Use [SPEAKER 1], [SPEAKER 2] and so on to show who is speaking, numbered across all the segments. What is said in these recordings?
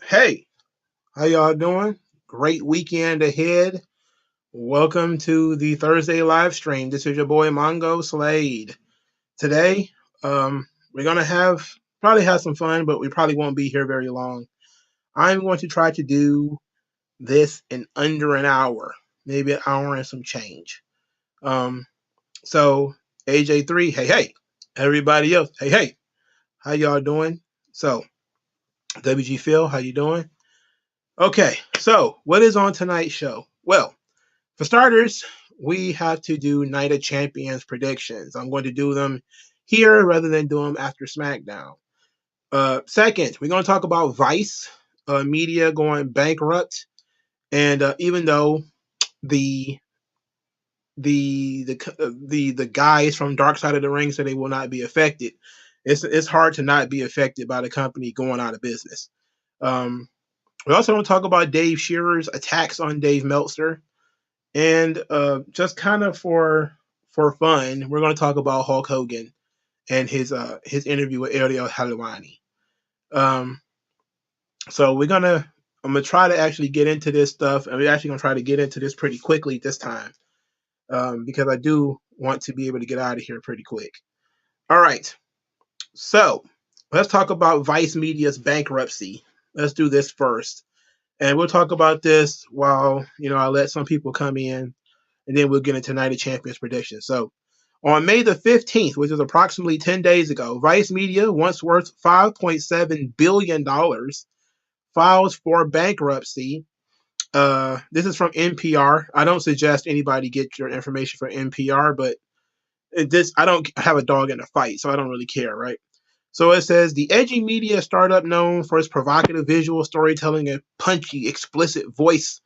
[SPEAKER 1] Hey, how y'all doing? Great weekend ahead. Welcome to the Thursday live stream. This is your boy Mongo Slade. Today, we're gonna probably have some fun, but we probably won't be here very long. I'm going to try to do this in under an hour, maybe an hour and some change. Um, so AJ3, hey hey, everybody else, hey hey, how y'all doing? So WG Phil, how you doing? Okay, so what is on tonight's show? Well, for starters, we have to do Night of Champions predictions. I'm going to do them here rather than do them after SmackDown. Second, we're going to talk about Vice media going bankrupt, and even though the the guys from Dark Side of the Ring said they will not be affected, it's hard to not be affected by the company going out of business. Um, we also want to talk about Dave Scheerer's attacks on Dave Meltzer. And just kind of for fun, we're going to talk about Hulk Hogan and his interview with Ariel Helwani. Um, so I'm gonna try to actually get into this stuff, and we're actually gonna try to get into this pretty quickly this time because I do want to be able to get out of here pretty quick. All right, so let's talk about Vice Media's bankruptcy. Let's do this first, and we'll talk about this while I let some people come in, and then we'll get into Night of Champions predictions. So, on May the 15th, which is approximately 10 days ago, Vice Media, once worth $5.7 billion, files for bankruptcy. This is from NPR. I don't suggest anybody get your information from NPR, but I don't have a dog in the fight, so I don't really care, right? So it says the edgy media startup known for its provocative visual storytelling and punchy, explicit voice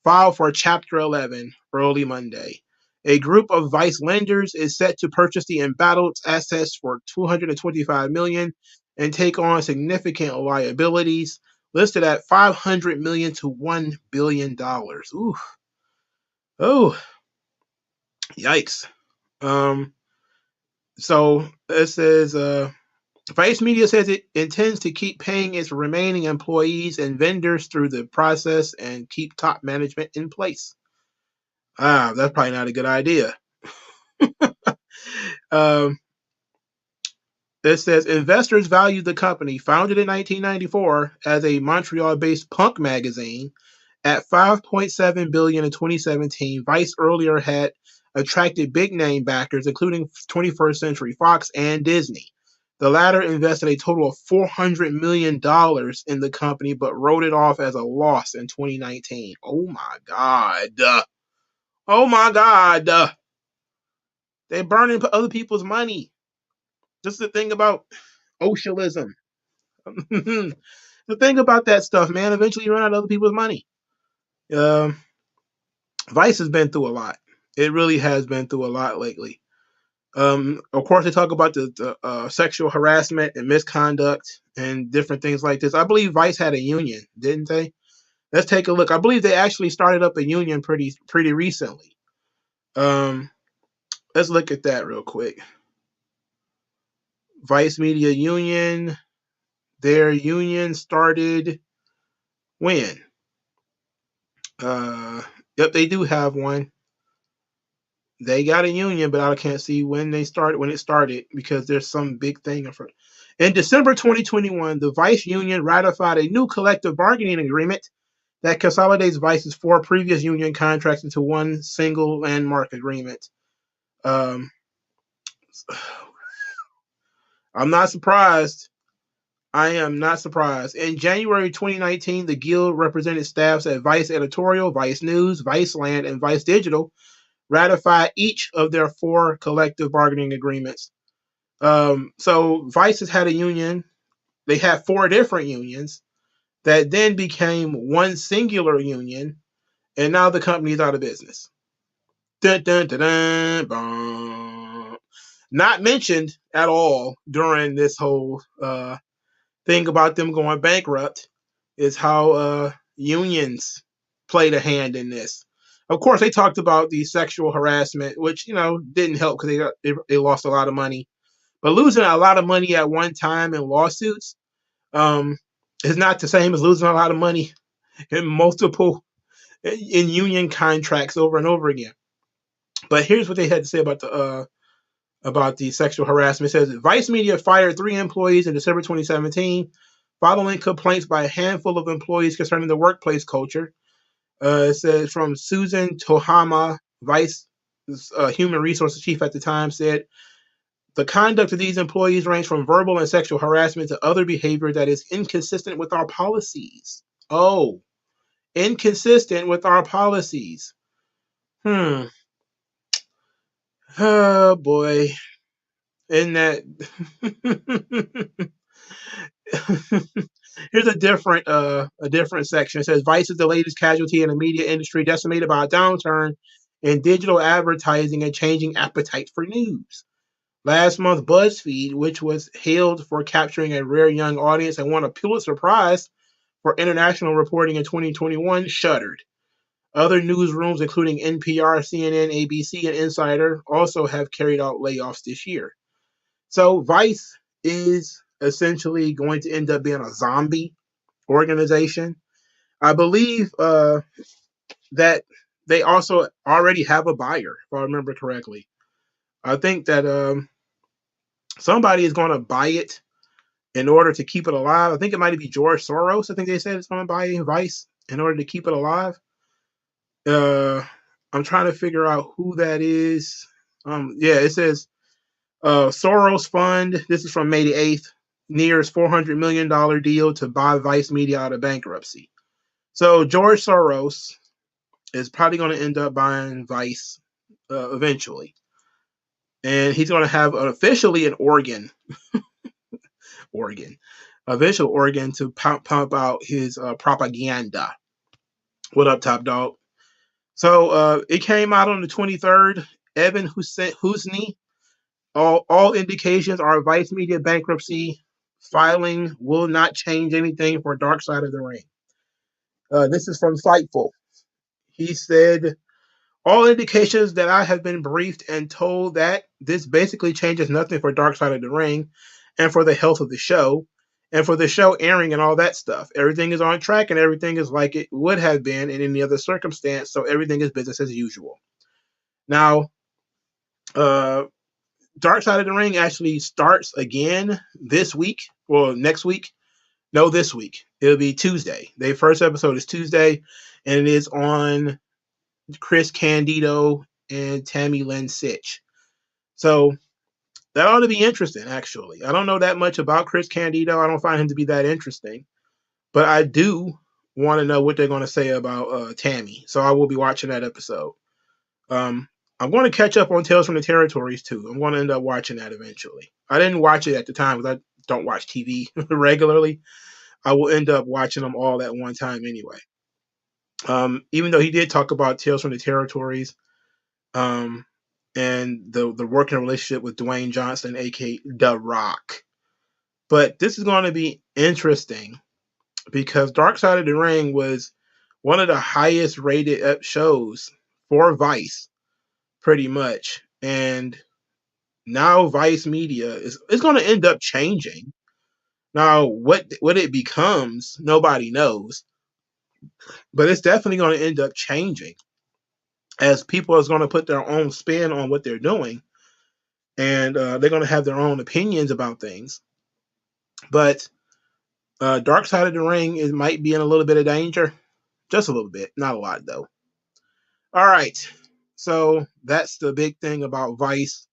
[SPEAKER 1] filed for Chapter 11 early Monday. A group of Vice lenders is set to purchase the embattled assets for $225 million dollars and take on significant liabilities listed at $500 million to $1 billion. Ooh, oh, yikes. Um, so it says Vice Media says it intends to keep paying its remaining employees and vendors through the process and keep top management in place. That's probably not a good idea. Um, it says investors valued the company, founded in 1994 as a Montreal-based punk magazine, at 5.7 billion in 2017. Vice earlier had attracted big-name backers, including 21st Century Fox and Disney. The latter invested a total of $400 million in the company, but wrote it off as a loss in 2019. Oh my God. Oh my God. They're burning other people's money. This is the thing about socialism. The thing about that stuff, man, eventually you run out of other people's money. Um, Vice has been through a lot. It really has been through a lot lately. Of course, they talk about the sexual harassment and misconduct and different things like this. I believe Vice had a union, didn't they? Let's take a look. I believe they actually started up a union pretty recently. Um, let's look at that real quick. Vice Media Union. Their union started when? Yep, they do have one. They got a union, but I can't see when it started because there's some big thing in front. In December 2021, the Vice Union ratified a new collective bargaining agreement that consolidates Vice's four previous union contracts into one single landmark agreement. Um, I'm not surprised. I am not surprised. In January 2019, the Guild represented staffs at Vice Editorial, Vice News, Vice Land, and Vice Digital ratify each of their four collective bargaining agreements. So Vice has had a union. They had four different unions that then became one singular union, and now the company is out of business. Dun, dun, dun, dun, bum. Not mentioned at all during this whole thing about them going bankrupt is how unions played a hand in this. Of course, they talked about the sexual harassment, which didn't help because they lost a lot of money. But losing a lot of money at one time in lawsuits, um, It's not the same as losing a lot of money in multiple in union contracts over and over again. But here's what they had to say about the sexual harassment. It says Vice Media fired 3 employees in December 2017 following complaints by a handful of employees concerning the workplace culture. It says from Susan Tohama, Vice Human Resources Chief at the time, said the conduct of these employees range from verbal and sexual harassment to other behavior that is inconsistent with our policies. Oh, inconsistent with our policies. Hmm. Oh boy. Isn't that here's a different section. It says Vice is the latest casualty in the media industry decimated by a downturn in digital advertising and changing appetite for news. Last month, BuzzFeed, which was hailed for capturing a rare young audience and won a Pulitzer Prize for international reporting in 2021, shuttered. Other newsrooms, including NPR, CNN, ABC, and Insider, also have carried out layoffs this year. So Vice is essentially going to end up being a zombie organization. I believe that they also already have a buyer, if I remember correctly. I think that somebody is going to buy it in order to keep it alive. I think it might be George Soros. I think they said it's going to buy Vice in order to keep it alive. I'm trying to figure out who that is. Yeah, it says Soros Fund. This is from May the 8th. Nears $400 million deal to buy Vice Media out of bankruptcy. So George Soros is probably going to end up buying Vice eventually, and he's going to have officially an organ official organ to pump out his propaganda. What up, Top Dog? So it came out on the 23rd. Evan Husni. All indications are Vice Media bankruptcy filing will not change anything for Dark Side of the Ring. This is from Fightful. He said, all indications that I have been briefed and told that this basically changes nothing for Dark Side of the Ring and for the health of the show and for the show airing and all that stuff. Everything is on track and everything is like it would have been in any other circumstance. So everything is business as usual. Now, Dark Side of the Ring actually starts again this week or next week. No, this week. It'll be Tuesday. The first episode is Tuesday, and it is on Chris Candido and Tammy Lynn Sitch. So that ought to be interesting, actually. I don't know that much about Chris Candido. I don't find him to be that interesting. But I do want to know what they're going to say about Tammy. So I will be watching that episode. I'm going to catch up on Tales from the Territories, too. I'm going to end up watching that eventually. I didn't watch it at the time because I don't watch TV regularly. I will end up watching them all at one time anyway. Even though he did talk about Tales from the Territories and the working relationship with Dwayne Johnson, aka The Rock. But this is going to be interesting because Dark Side of the Ring was one of the highest rated shows for Vice, pretty much. And now Vice Media is going to end up changing. Now, what it becomes, nobody knows. But it's definitely going to end up changing as people are going to put their own spin on what they're doing. And they're going to have their own opinions about things. But Dark Side of the Ring might be in a little bit of danger. Just a little bit. Not a lot, though. All right. So that's the big thing about Vice.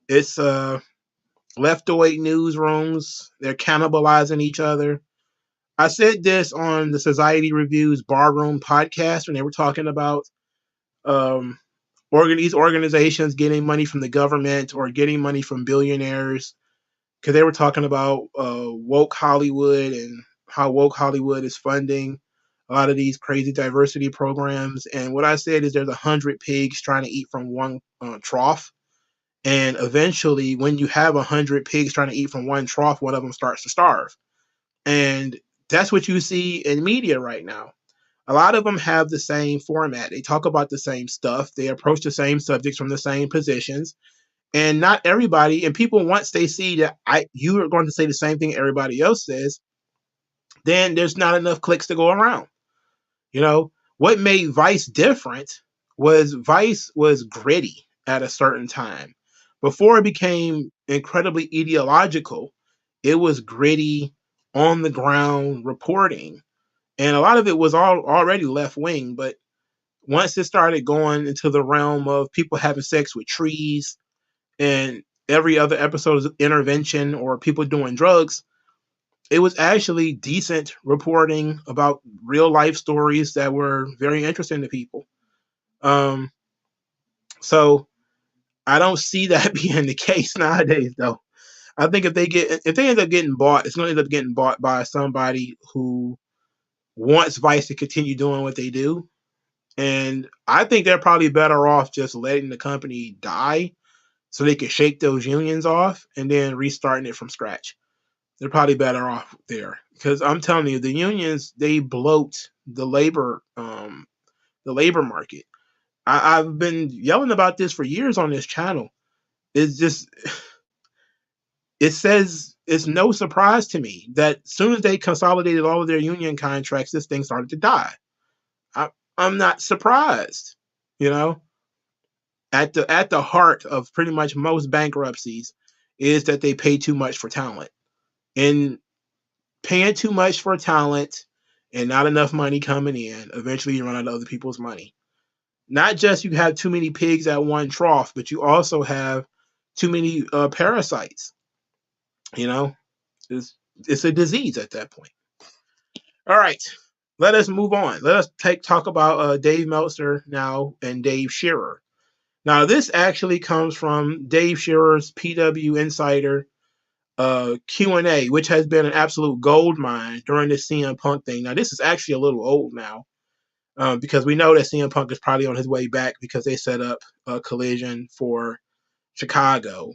[SPEAKER 1] It's leftoid newsrooms. They're cannibalizing each other. I said this on the Society Reviews Barroom podcast when they were talking about these organizations getting money from the government or getting money from billionaires, because they were talking about woke Hollywood and how woke Hollywood is funding a lot of these crazy diversity programs. And what I said is there's 100 pigs trying to eat from one trough. And eventually, when you have 100 pigs trying to eat from one trough, one of them starts to starve. And that's what you see in media right now. A lot of them have the same format. They talk about the same stuff. They approach the same subjects from the same positions. And not everybody, and people, once they see that you are going to say the same thing everybody else says, then there's not enough clicks to go around. You know, what made Vice different was Vice was gritty at a certain time. Before it became incredibly ideological, it was gritty, on the ground reporting. And a lot of it was already left wing, but once it started going into the realm of people having sex with trees and every other episode is intervention or people doing drugs, it was actually decent reporting about real life stories that were very interesting to people. Um, so I don't see that being the case nowadays, though. I think if they end up getting bought, it's going to end up getting bought by somebody who wants Vice to continue doing what they do. And I think they're probably better off just letting the company die so they can shake those unions off and then restarting it from scratch. They're probably better off there because I'm telling you, the unions they bloat the labor market. I've been yelling about this for years on this channel. It's just it says it's no surprise to me that as soon as they consolidated all of their union contracts, this thing started to die. I, I'm not surprised. You know, at the heart of pretty much most bankruptcies is that they pay too much for talent. And paying too much for talent and not enough money coming in, eventually you run out of other people's money. Not just you have too many pigs at one trough, but you also have too many parasites. You know, it's it's a disease at that point. All right, let us move on. Let us talk about Dave Meltzer now and Dave Scherer. Now, this actually comes from Dave Scherer's PW Insider Q&A, which has been an absolute gold mine during this CM Punk thing. Now, this is actually a little old now because we know that CM Punk is probably on his way back because they set up a collision for Chicago.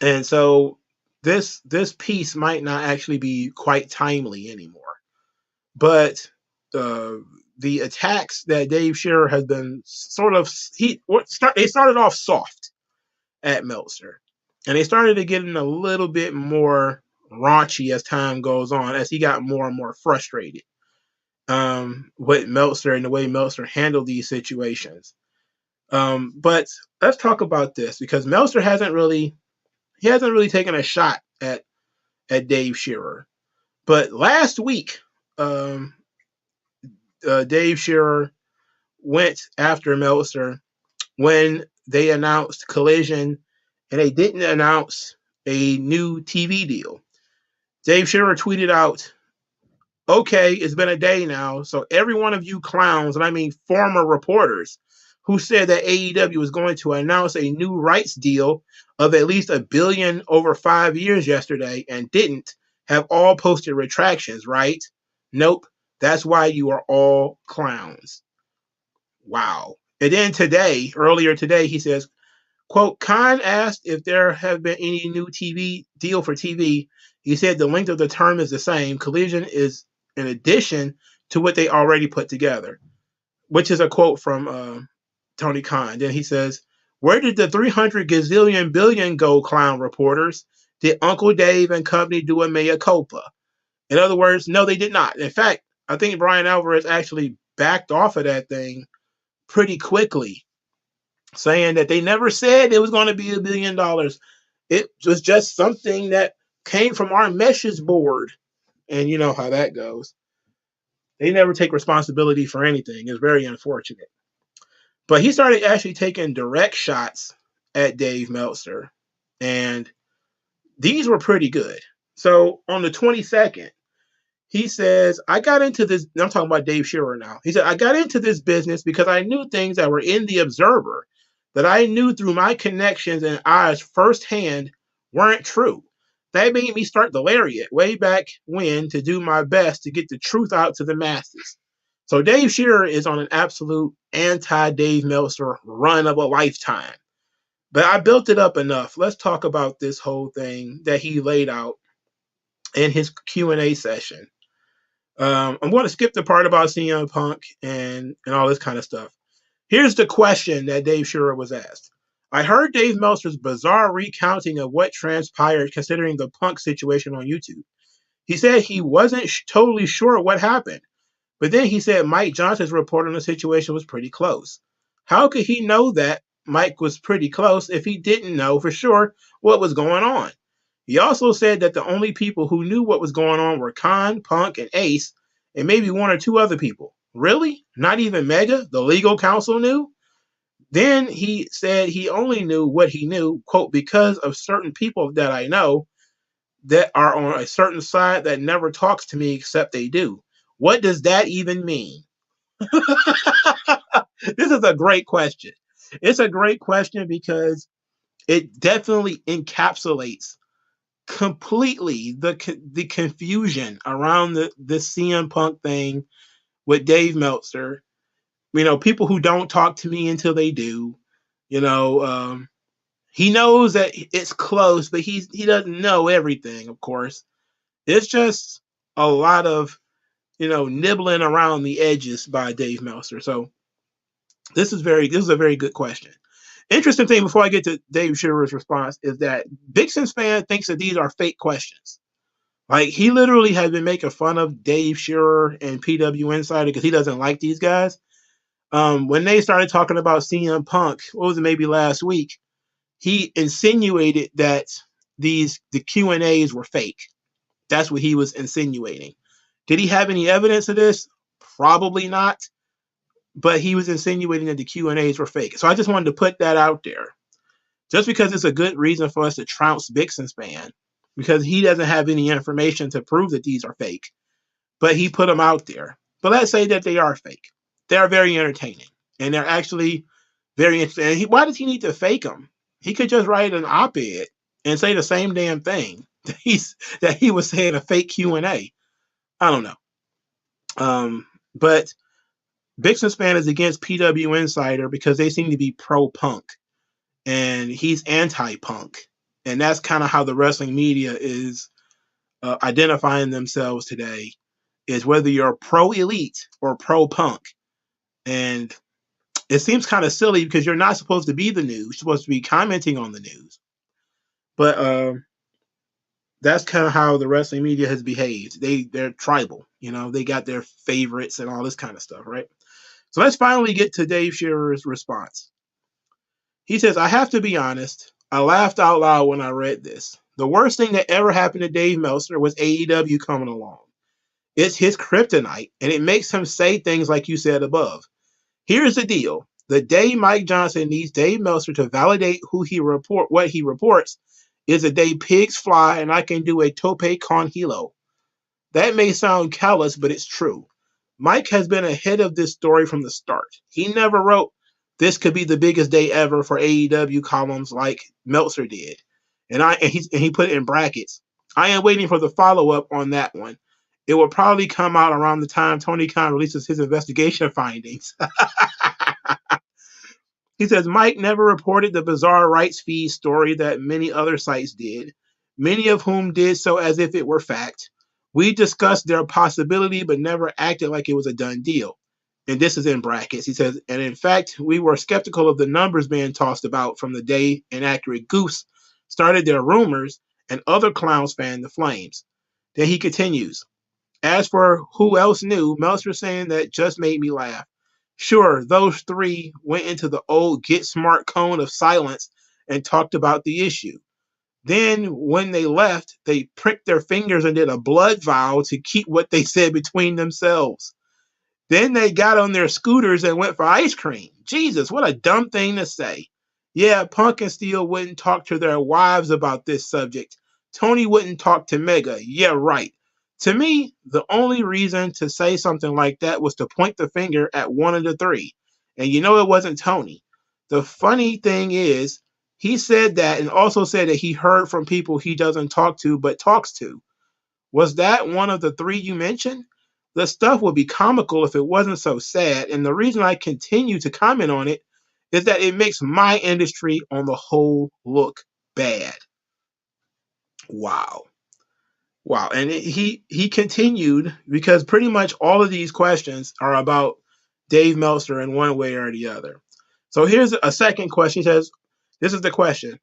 [SPEAKER 1] And so this piece might not actually be quite timely anymore. But uh, the attacks that Dave Scherer has been they started off soft at Meltzer, and they started to get in a little bit more raunchy as time goes on, as he got more and more frustrated with Meltzer and the way Meltzer handled these situations. But let's talk about this because Meltzer hasn't really taken a shot at Dave Scherer. But last week, um, Dave Scherer went after Meltzer when they announced Collision and they didn't announce a new TV deal. Dave Scherer tweeted out, okay, it's been a day now, so every one of you clowns, and I mean former reporters, who said that AEW was going to announce a new rights deal of at least $1 billion over 5 years yesterday and didn't, have all posted retractions, right? Nope. That's why you are all clowns. Wow. And then earlier today, he says, quote, Khan asked if there have been any new TV deal for TV. He said the length of the term is the same. Collision is in addition to what they already put together, which is a quote from Tony Khan. Then he says, where did the 300 gazillion billion go, clown reporters? Did Uncle Dave and company do a mea culpa? In other words, no, they did not. In fact, I think Brian Alvarez actually backed off of that thing pretty quickly, saying that they never said it was going to be $1 billion. It was just something that came from our message board. And you know how that goes. They never take responsibility for anything. It's very unfortunate. But he started actually taking direct shots at Dave Meltzer. And these were pretty good. So on the 22nd, he says, I got into this. I'm talking about Dave Scherer now. He said, I got into this business because I knew things that were in the Observer that I knew through my connections and eyes firsthand weren't true. That made me start the Lariat way back when to do my best to get the truth out to the masses. So Dave Scherer is on an absolute anti-Dave Meltzer run of a lifetime. But I built it up enough. Let's talk about this whole thing that he laid out in his Q&A session. I'm going to skip the part about CM Punk and all this kind of stuff. Here's the question that Dave Scherer was asked. I heard Dave Meltzer's bizarre recounting of what transpired considering the Punk situation on YouTube. He said he wasn't totally sure what happened, but then he said Mike Johnson's report on the situation was pretty close. How could he know that Mike was pretty close if he didn't know for sure what was going on? He also said that the only people who knew what was going on were Khan, Punk, and Ace, and maybe one or two other people. Really? Not even Mega, the legal counsel, knew? Then he said he only knew what he knew, quote, because of certain people that I know that are on a certain side that never talks to me except they do. What does that even mean? This is a great question. It's a great question because it definitely encapsulates completely the confusion around the CM Punk thing with Dave Meltzer. People who don't talk to me until they do. You know, he knows that it's close, but he doesn't know everything. Of course, it's just a lot of nibbling around the edges by Dave Meltzer. So this is a very good question. Interesting thing before I get to Dave Scherer's response is that Vixen's fan thinks that these are fake questions. Like he literally has been making fun of Dave Scherer and PW Insider because he doesn't like these guys. When they started talking about CM Punk, what was it, maybe last week, he insinuated that the Q&As were fake. That's what he was insinuating. Did he have any evidence of this? Probably not. But he was insinuating that the Q&As were fake. So I just wanted to put that out there. Just because it's a good reason for us to trounce Vixen's fan, because he doesn't have any information to prove that these are fake, but he put them out there. But let's say that they are fake. They are very entertaining, and they're actually very interesting. Why does he need to fake them? He could just write an op-ed and say the same damn thing that he was saying a fake Q&A. I don't know. But Vixen's fan is against PW Insider because they seem to be pro-Punk, and he's anti-Punk. And that's kind of how the wrestling media is identifying themselves today, is whether you're pro-elite or pro-Punk. And it seems kind of silly because you're not supposed to be the news. You're supposed to be commenting on the news. But that's kind of how the wrestling media has behaved. They're tribal. They got their favorites and all this kind of stuff, right? So let's finally get to Dave Scherer's response. He says, I have to be honest, I laughed out loud when I read this. The worst thing that ever happened to Dave Meltzer was AEW coming along. It's his kryptonite, and it makes him say things like you said above. Here's the deal. The day Mike Johnson needs Dave Meltzer to validate what he reports is the day pigs fly and I can do a tope con hilo. That may sound callous, but it's true. Mike has been ahead of this story from the start. He never wrote, this could be the biggest day ever for AEW columns like Meltzer did. And he put it in brackets. I am waiting for the follow-up on that one. It will probably come out around the time Tony Khan releases his investigation findings. He says, Mike never reported the bizarre rights feed story that many other sites did, many of whom did so as if it were fact. We discussed their possibility, but never acted like it was a done deal. And this is in brackets. He says, and in fact, we were skeptical of the numbers being tossed about from the day Inaccurate Goose started their rumors and other clowns fanned the flames. Then he continues, as for who else knew, Meltzer saying that just made me laugh. Sure, those three went into the old get smart cone of silence and talked about the issue. Then, when they left, they pricked their fingers and did a blood vow to keep what they said between themselves. Then they got on their scooters and went for ice cream. Jesus, what a dumb thing to say. Yeah, Punk and Steel wouldn't talk to their wives about this subject. Tony wouldn't talk to Mega. Yeah, right. To me, the only reason to say something like that was to point the finger at one of the three. And it wasn't Tony. The funny thing is, he said that and also said that he heard from people he doesn't talk to but talks to. Was that one of the three you mentioned? The stuff would be comical if it wasn't so sad, and the reason I continue to comment on it is that it makes my industry on the whole look bad. Wow. And he continued because pretty much all of these questions are about Dave Meltzer in one way or the other. So here's a second question. He says, this is the question.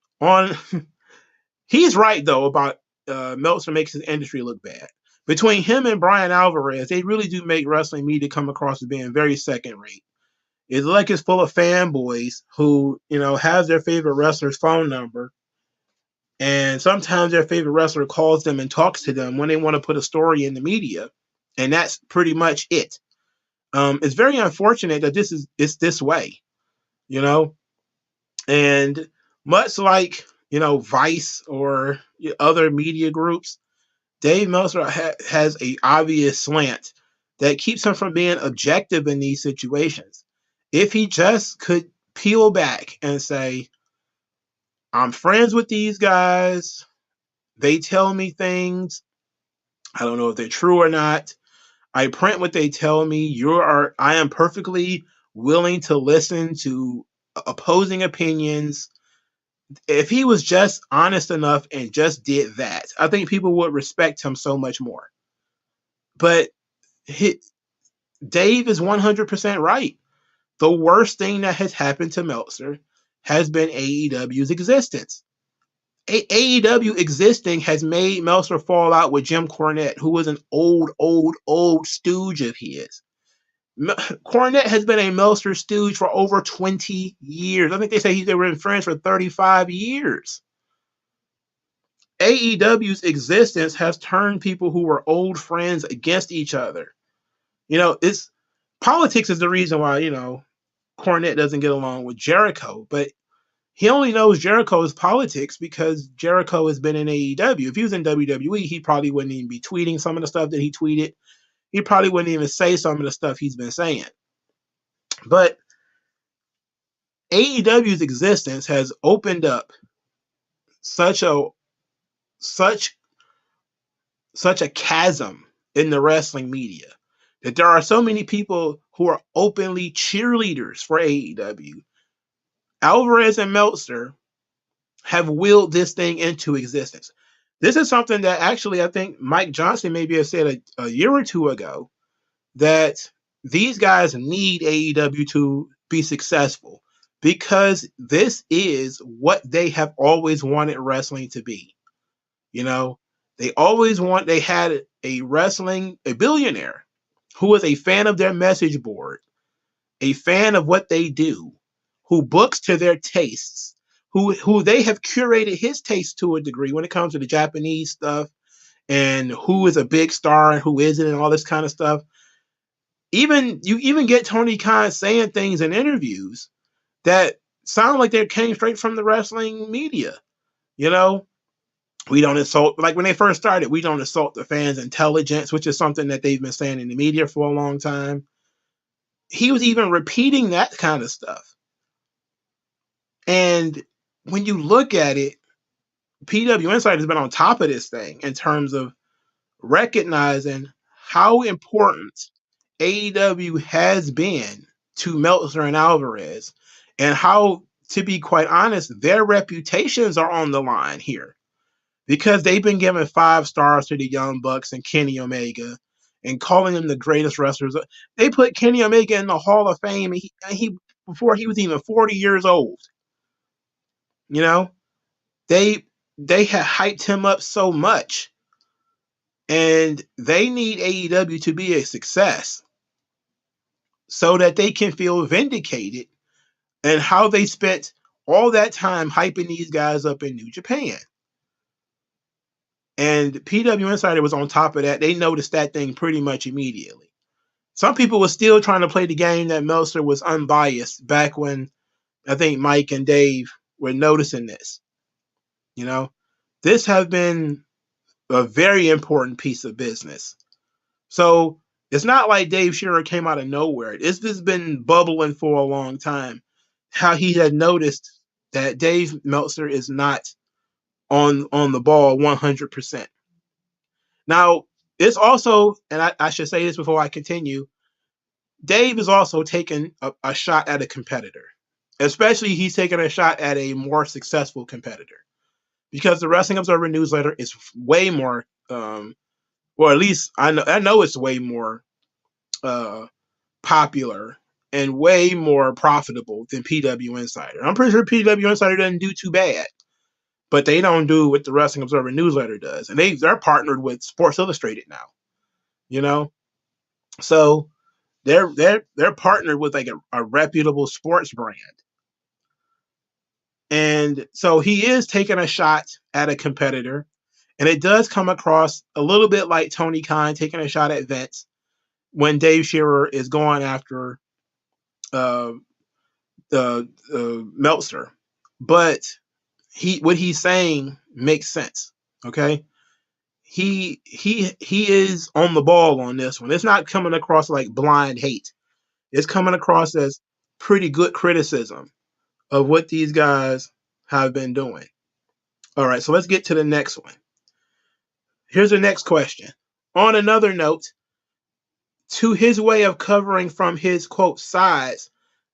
[SPEAKER 1] He's right, though, about Meltzer makes his industry look bad. Between him and Brian Alvarez, they really do make wrestling media come across as being very second rate. It's like it's full of fanboys who, have their favorite wrestler's phone number, and sometimes their favorite wrestler calls them and talks to them when they want to put a story in the media, and that's pretty much it. It's very unfortunate that it's this way, you know, and much like Vice or other media groups, Dave Meltzer has a obvious slant that keeps him from being objective in these situations. If he just could peel back and say, I'm friends with these guys, they tell me things, I don't know if they're true or not, I print what they tell me, I am perfectly willing to listen to opposing opinions. If he was just honest enough and just did that, I think people would respect him so much more. But Dave is 100% right. The worst thing that has happened to Meltzer has been AEW's existence. AEW existing has made Meltzer fall out with Jim Cornette, who was an old stooge of his. Cornette has been a Meltzer stooge for over 20 years. I think they say they were in friends for 35 years. AEW's existence has turned people who were old friends against each other. It's politics is the reason why, Cornette doesn't get along with Jericho, but he only knows Jericho's politics because Jericho has been in AEW. If he was in WWE, he probably wouldn't even be tweeting some of the stuff that he tweeted. He probably wouldn't even say some of the stuff he's been saying. But AEW's existence has opened up such a chasm in the wrestling media that there are so many people who are openly cheerleaders for AEW. Alvarez and Meltzer have willed this thing into existence. This is something that actually I think Mike Johnson maybe have said a year or two ago, that these guys need AEW to be successful because this is what they have always wanted wrestling to be. They had a billionaire who was a fan of their message board, a fan of what they do, who books to their tastes, who they have curated his taste to a degree when it comes to the Japanese stuff and who is a big star and who isn't and all this kind of stuff. You even get Tony Khan saying things in interviews that sound like they came straight from the wrestling media. We don't insult, like when they first started, we don't insult the fans' intelligence, which is something that they've been saying in the media for a long time. He was even repeating that kind of stuff. And when you look at it, PW Insight has been on top of this thing in terms of recognizing how important AEW has been to Meltzer and Alvarez, and how, to be quite honest, their reputations are on the line here. Because they've been giving 5 stars to the Young Bucks and Kenny Omega and calling them the greatest wrestlers. They put Kenny Omega in the Hall of Fame he before he was even 40 years old. They had hyped him up so much. And they need AEW to be a success so that they can feel vindicated in how they spent all that time hyping these guys up in New Japan. And PW Insider was on top of that. They noticed that thing pretty much immediately. Some people were still trying to play the game that Meltzer was unbiased back when I think Mike and Dave were noticing this. This has been a very important piece of business. So it's not like Dave Scherer came out of nowhere. It's just been bubbling for a long time. How he had noticed that Dave Meltzer is not on the ball 100%. Now, it's also, and I should say this before I continue, Dave is also taking a shot at a competitor. Especially he's taking a shot at a more successful competitor. Because the Wrestling Observer newsletter is way more, or at least I know it's way more popular and way more profitable than PW Insider. I'm pretty sure PW Insider doesn't do too bad. But they don't do what the Wrestling Observer newsletter does. And they're partnered with Sports Illustrated now. you know. So they're partnered with like a reputable sports brand, and so he is taking a shot at a competitor, and it does come across a little bit like Tony Khan taking a shot at Vince when Dave Scherer is going after uh, Meltzer, but what he's saying makes sense. Okay, he is on the ball on this one. It's not coming across like blind hate. It's coming across as pretty good criticism of what these guys have been doing. All right, so let's get to the next one. Here's the next question. On another note, to his way of covering from his quote sides,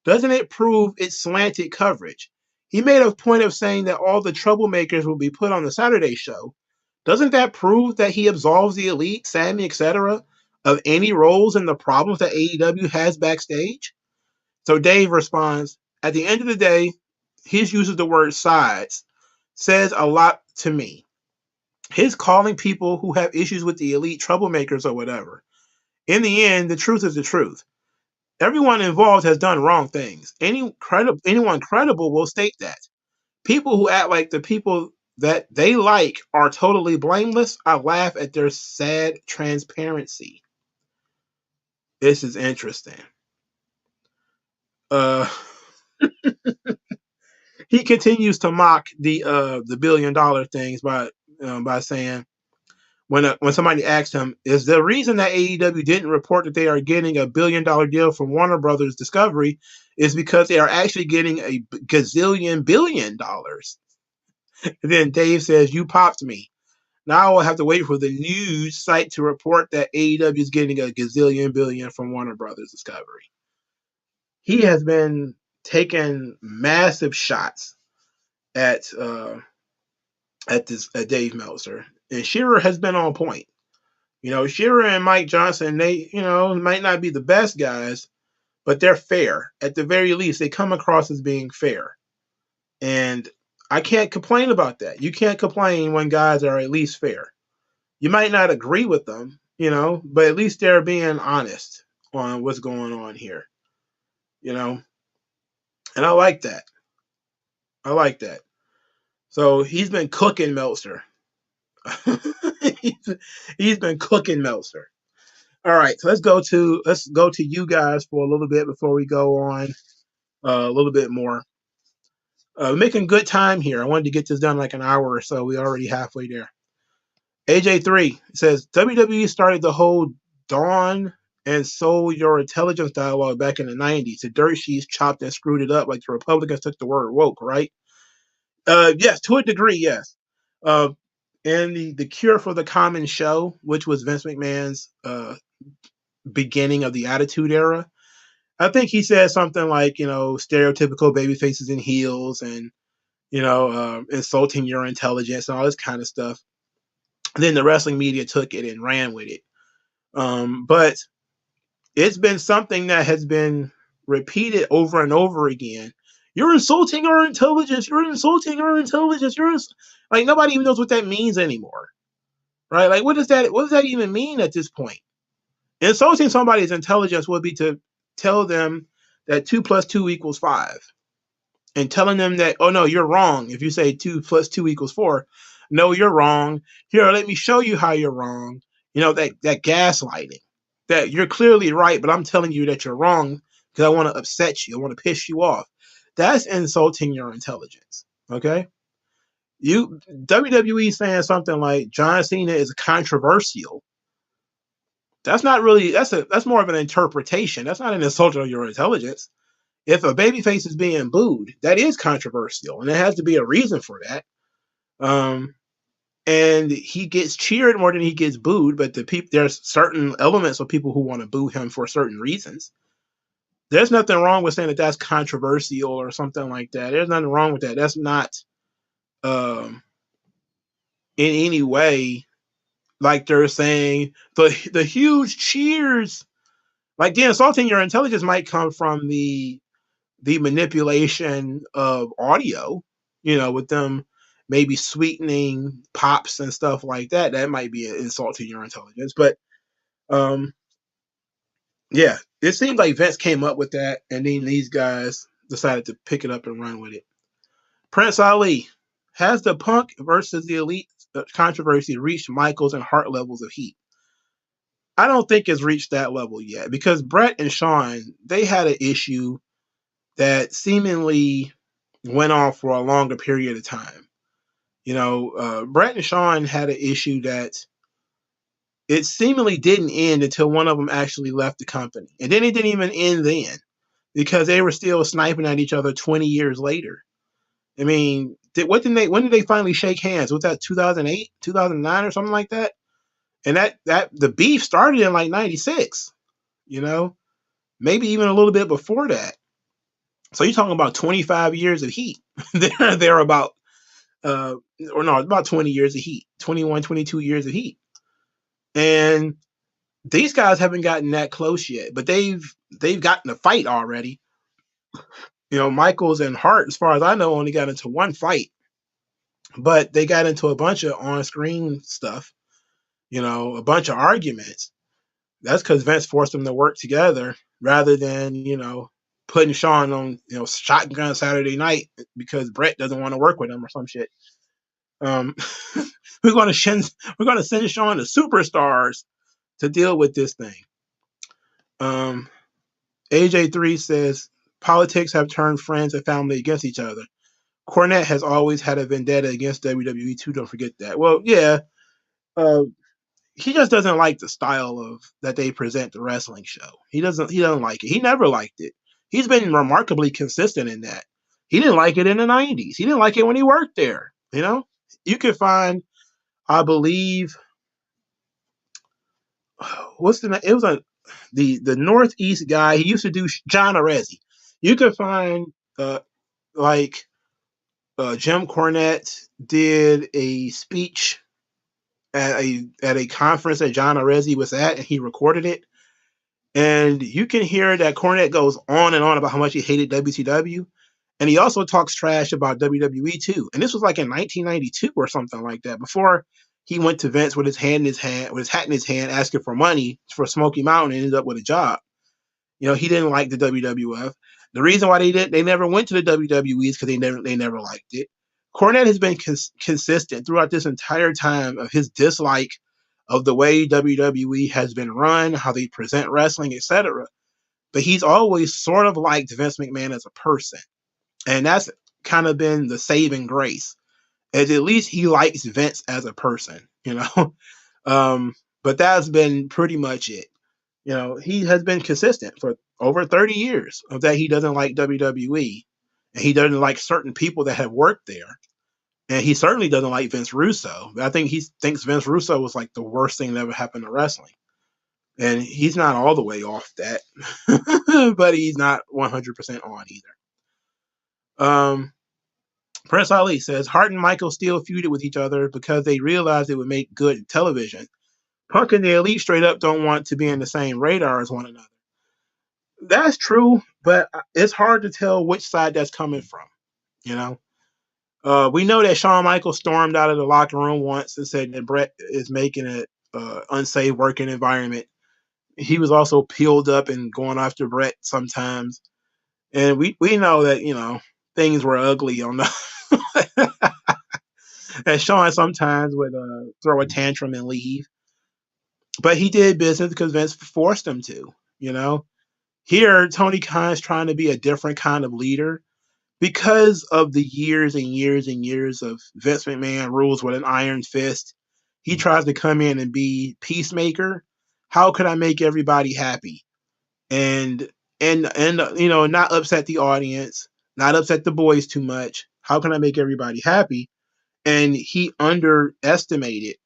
[SPEAKER 1] doesn't it prove it's slanted coverage? He made a point of saying that all the troublemakers will be put on the Saturday show. Doesn't that prove that he absolves the elite, Sammy, etc., of any roles in the problems that AEW has backstage? So Dave responds, at the end of the day, his use of the word sides says a lot to me. His calling people who have issues with the elite troublemakers or whatever. In the end, the truth is the truth. Everyone involved has done wrong things. Anyone credible will state that. People who act like the people that they like are totally blameless, I laugh at their sad transparency. This is interesting. Uh, he continues to mock the $1 billion things by saying when somebody asked him, is the reason that AEW didn't report that they are getting $1 billion deal from Warner Brothers Discovery is because they are actually getting a gazillion billion dollars. And then Dave says, you popped me. Now I will have to wait for the news site to report that AEW is getting a gazillion billion from Warner Brothers Discovery. He has been taking massive shots at Dave Meltzer, and Scherer has been on point. You know, Scherer and Mike Johnson, they might not be the best guys, but they're fair. At the very least, they come across as being fair, and I can't complain about that. You can't complain when guys are at least fair. You might not agree with them, but at least they're being honest on what's going on here, you know, and I like that. I like that. So he's been cooking Meltzer. he's been cooking Meltzer. All right, so let's go to you guys for a little bit before we go on a little bit more. Making good time here. I wanted to get this done like an hour or so. We're already halfway there. AJ3 says WWE started the whole Dawn and Soul Your Intelligence dialogue back in the 90s. The dirt sheets chopped and screwed it up like the Republicans took the word woke, right? Yes, to a degree, yes. Uh, and the Cure for the Common Show, which was Vince McMahon's beginning of the Attitude Era, I think he said something like, stereotypical baby faces and heels and, insulting your intelligence and all this kind of stuff. Then the wrestling media took it and ran with it. But it's been something that has been repeated over and over again. You're insulting our intelligence. You're insulting our intelligence. Like nobody even knows what that means anymore, right? Like what does that even mean at this point? Insulting somebody's intelligence would be to tell them that 2 plus 2 equals 5, and telling them that, oh no, you're wrong if you say 2 plus 2 equals 4. No, you're wrong. Here, let me show you how you're wrong. That gaslighting. That you're clearly right, but I'm telling you that you're wrong because I want to upset you. I want to piss you off. That's insulting your intelligence. Okay? WWE saying something like John Cena is controversial. That's not really that's more of an interpretation. That's not an insult of your intelligence. If a babyface is being booed, that is controversial, and there has to be a reason for that. And he gets cheered more than he gets booed, but there's certain elements of people who want to boo him for certain reasons. There's nothing wrong with saying that that's controversial or something like that. There's nothing wrong with that. That's not in any way like they're saying the huge cheers. Like the insulting your intelligence might come from the manipulation of audio, with them maybe sweetening pops and stuff like that. That might be an insult to your intelligence. But Um, yeah, it seems like Vince came up with that, and then these guys decided to pick it up and run with it. Prince Ali, has the Punk versus the Elite controversy reached Michaels and Hart levels of heat? I don't think it's reached that level yet because Brett and Shawn, they had an issue that seemingly went on for a longer period of time. Brett and Shawn had an issue that it seemingly didn't end until one of them actually left the company. And then it didn't even end then because they were still sniping at each other 20 years later. I mean, when did they finally shake hands? Was that 2008, 2009 or something like that? And that the beef started in like 96, you know, maybe even a little bit before that. So you're talking about 25 years of heat. they're about uh or no, about 20 years of heat, 21, 22 years of heat. And these guys haven't gotten that close yet, but they've gotten a fight already. Michaels and Hart, as far as I know, only got into one fight, but they got into a bunch of on-screen stuff, a bunch of arguments. That's because Vince forced them to work together rather than, putting Shawn on, Shotgun Saturday Night because Brett doesn't want to work with him or some shit. Um, we're going to send Shawn to Superstars to deal with this thing. AJ3 says politics have turned friends and family against each other. Cornette has always had a vendetta against WWE too. Don't forget that. Well, yeah, he just doesn't like the style of that they present the wrestling show. He doesn't like it. He never liked it. He's been remarkably consistent in that. He didn't like it in the 90s. He didn't like it when he worked there. You could find, I believe, what's the name? It was the Northeast guy. He used to do John Arezzi. You could find like Jim Cornette did a speech at a conference that John Arezzi was at, and he recorded it. And you can hear that Cornette goes on and on about how much he hated WCW. And he also talks trash about WWE too. And this was like in 1992 or something like that, before he went to Vince with his hat in his hand, asking for money for Smoky Mountain and ended up with a job. He didn't like the WWF. The reason why they never went to the WWE is because they never liked it. Cornette has been consistent throughout this entire time of his dislike of the way WWE has been run, how they present wrestling, etc. But he's always sort of liked Vince McMahon as a person. And that's kind of been the saving grace. As at least he likes Vince as a person, but that's been pretty much it. He has been consistent for over 30 years of that he doesn't like WWE, and he doesn't like certain people that have worked there. And he certainly doesn't like Vince Russo. I think he thinks Vince Russo was like the worst thing that ever happened to wrestling. And he's not all the way off that, but he's not 100% on either. Prince Ali says Hart and Michael still feuded with each other because they realized it would make good television. Punk and the Elite straight up don't want to be in the same radar as one another. That's true, but it's hard to tell which side that's coming from. We know that Shawn Michaels stormed out of the locker room once and said that Brett is making it unsafe working environment. He was also peeled up and going after Brett sometimes, and we know that things were ugly on the. And Shawn sometimes would throw a tantrum and leave, but he did business because Vince forced him to. Here Tony Khan's trying to be a different kind of leader because of the years and years and years of Vince McMahon rules with an iron fist. He tries to come in and be peacemaker. How could I make everybody happy? And not upset the audience, not upset the boys too much. How can I make everybody happy? And he underestimated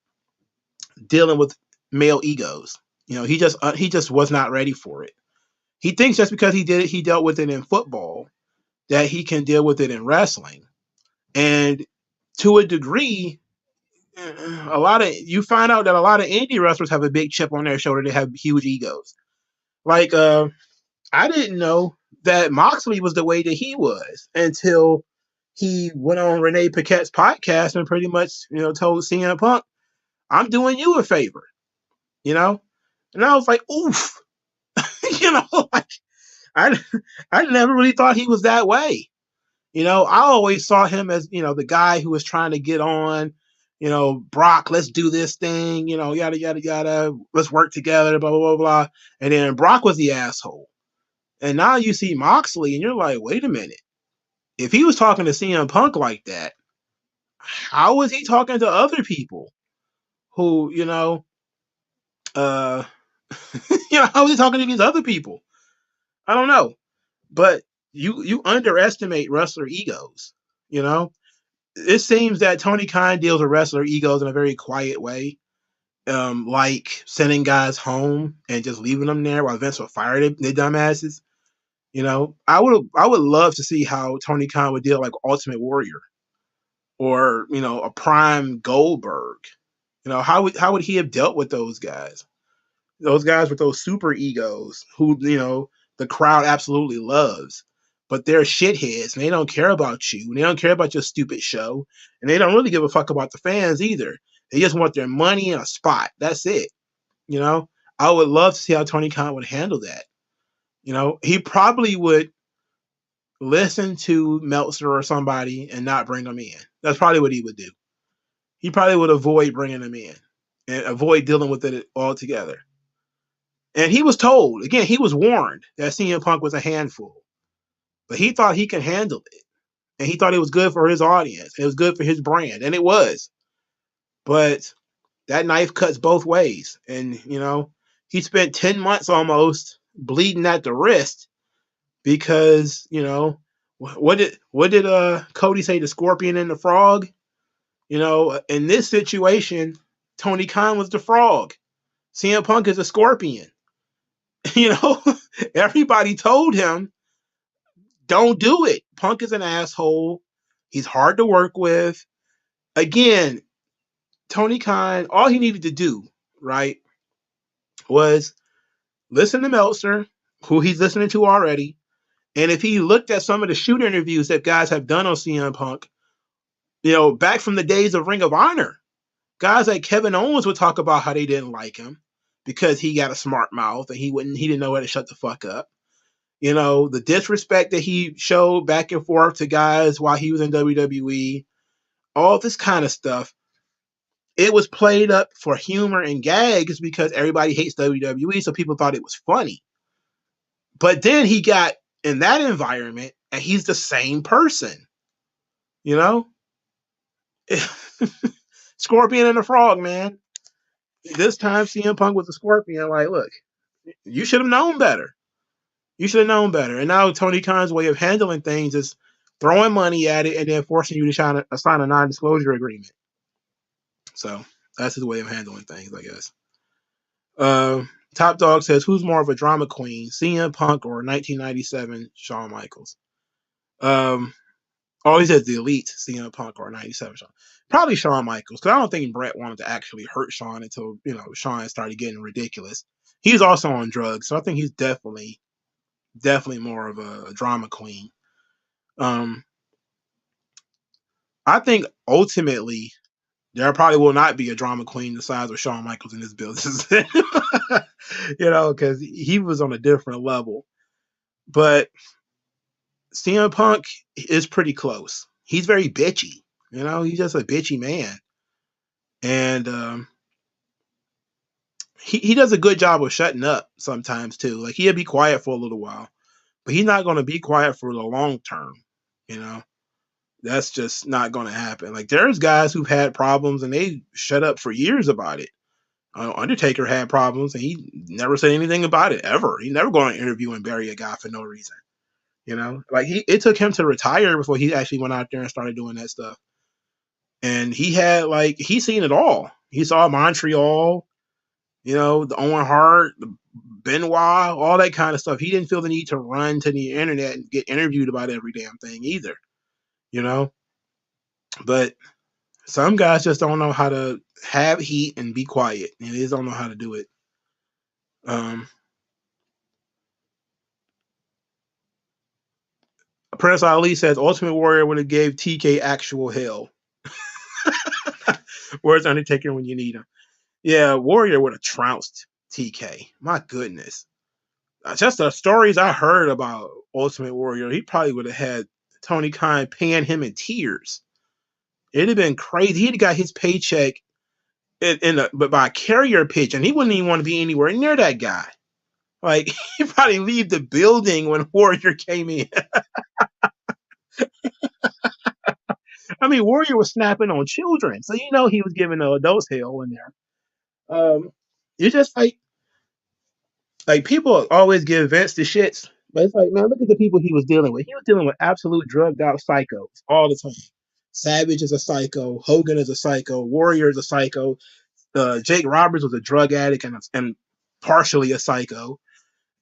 [SPEAKER 1] dealing with male egos. He just was not ready for it. He thinks just because he dealt with it in football, that he can deal with it in wrestling. And to a degree, you find out that a lot of indie wrestlers have a big chip on their shoulder. They have huge egos. Like, I didn't know that Moxley was the way that he was until he went on Renee Paquette's podcast and pretty much, told CM Punk, I'm doing you a favor. And I was like, oof, like I, I never really thought he was that way. I always saw him as, the guy who was trying to get on, Brock, let's do this thing, yada, yada, yada. Let's work together, blah, blah, blah, blah. And then Brock was the asshole. And now you see Moxley and you're like, wait a minute. If he was talking to CM Punk like that, how was he talking to other people who, uh, how was he talking to these other people? I don't know. But you underestimate wrestler egos, you know? It seems that Tony Khan deals with wrestler egos in a very quiet way, like sending guys home and just leaving them there while Vince will fire their dumbasses. I would love to see how Tony Khan would deal like Ultimate Warrior or a Prime Goldberg. How would he have dealt with those guys? Those guys with those super egos who the crowd absolutely loves, but they're shitheads and they don't care about you and they don't care about your stupid show and they don't really give a fuck about the fans either. They just want their money and a spot. That's it. You know, I would love to see how Tony Khan would handle that. He probably would listen to Meltzer or somebody and not bring them in. That's probably what he would do. He probably would avoid bringing them in and avoid dealing with it altogether. And he was told, again, he was warned that CM Punk was a handful, but he thought he could handle it. And he thought it was good for his audience. It was good for his brand. And it was. But that knife cuts both ways. And, he spent 10 months almost bleeding at the wrist because, what did Cody say, the scorpion and the frog? In this situation, Tony Khan was the frog. CM Punk is a scorpion. Everybody told him, don't do it. Punk is an asshole. He's hard to work with. Again, Tony Khan, all he needed to do, right, was listen to Meltzer, who he's listening to already. And if he looked at some of the shoot interviews that guys have done on CM Punk, back from the days of Ring of Honor, guys like Kevin Owens would talk about how they didn't like him because he got a smart mouth and he didn't know how to shut the fuck up. The disrespect that he showed back and forth to guys while he was in WWE, all this kind of stuff. It was played up for humor and gags because everybody hates WWE, so people thought it was funny. But then he got in that environment and he's the same person. Scorpion and the Frog, man. This time CM Punk was a scorpion. Like, look, you should have known better. You should have known better. And now Tony Khan's way of handling things is throwing money at it and then forcing you to sign a non-disclosure agreement. So that's his way of handling things, I guess. Top Dog says, who's more of a drama queen, CM Punk or 1997 Shawn Michaels? He says the Elite, CM Punk or 97 Shawn. Probably Shawn Michaels, because I don't think Brett wanted to actually hurt Shawn until, Shawn started getting ridiculous. He's also on drugs, so I think he's definitely more of a drama queen. I think ultimately there probably will not be a drama queen the size of Shawn Michaels in this business, because he was on a different level. But CM Punk is pretty close. He's very bitchy. He's just a bitchy man. And he does a good job of shutting up sometimes too. Like he'll be quiet for a little while, but he's not going to be quiet for the long term. That's just not going to happen. Like there's guys who've had problems and they shut up for years about it. Undertaker had problems and he never said anything about it ever. He never go on an interview and bury a guy for no reason. Like it took him to retire before he actually went out there and started doing that stuff. And he's seen it all. He saw Montreal, the Owen Hart, the Benoit, all that kind of stuff. He didn't feel the need to run to the internet and get interviewed about every damn thing either. But some guys just don't know how to have heat and be quiet. And they just don't know how to do it. Prince Ali says Ultimate Warrior would have gave TK actual hell. Where's Undertaker when you need him? Yeah, Warrior would have trounced TK. My goodness. Just the stories I heard about Ultimate Warrior, he probably would have had Tony Khan paying him in tears. It'd have been crazy. He'd have got his paycheck but by a carrier pigeon. He wouldn't even want to be anywhere near that guy. Like, he'd probably leave the building when Warrior came in. I mean, Warrior was snapping on children, so he was giving the adults hell in there. It's just like people always give Vince the shits, but it's like, man, look at the people he was dealing with. He was dealing with absolute drugged out psychos all the time. Savage is a psycho. Hogan is a psycho. Warrior is a psycho. Jake Roberts was a drug addict and partially a psycho.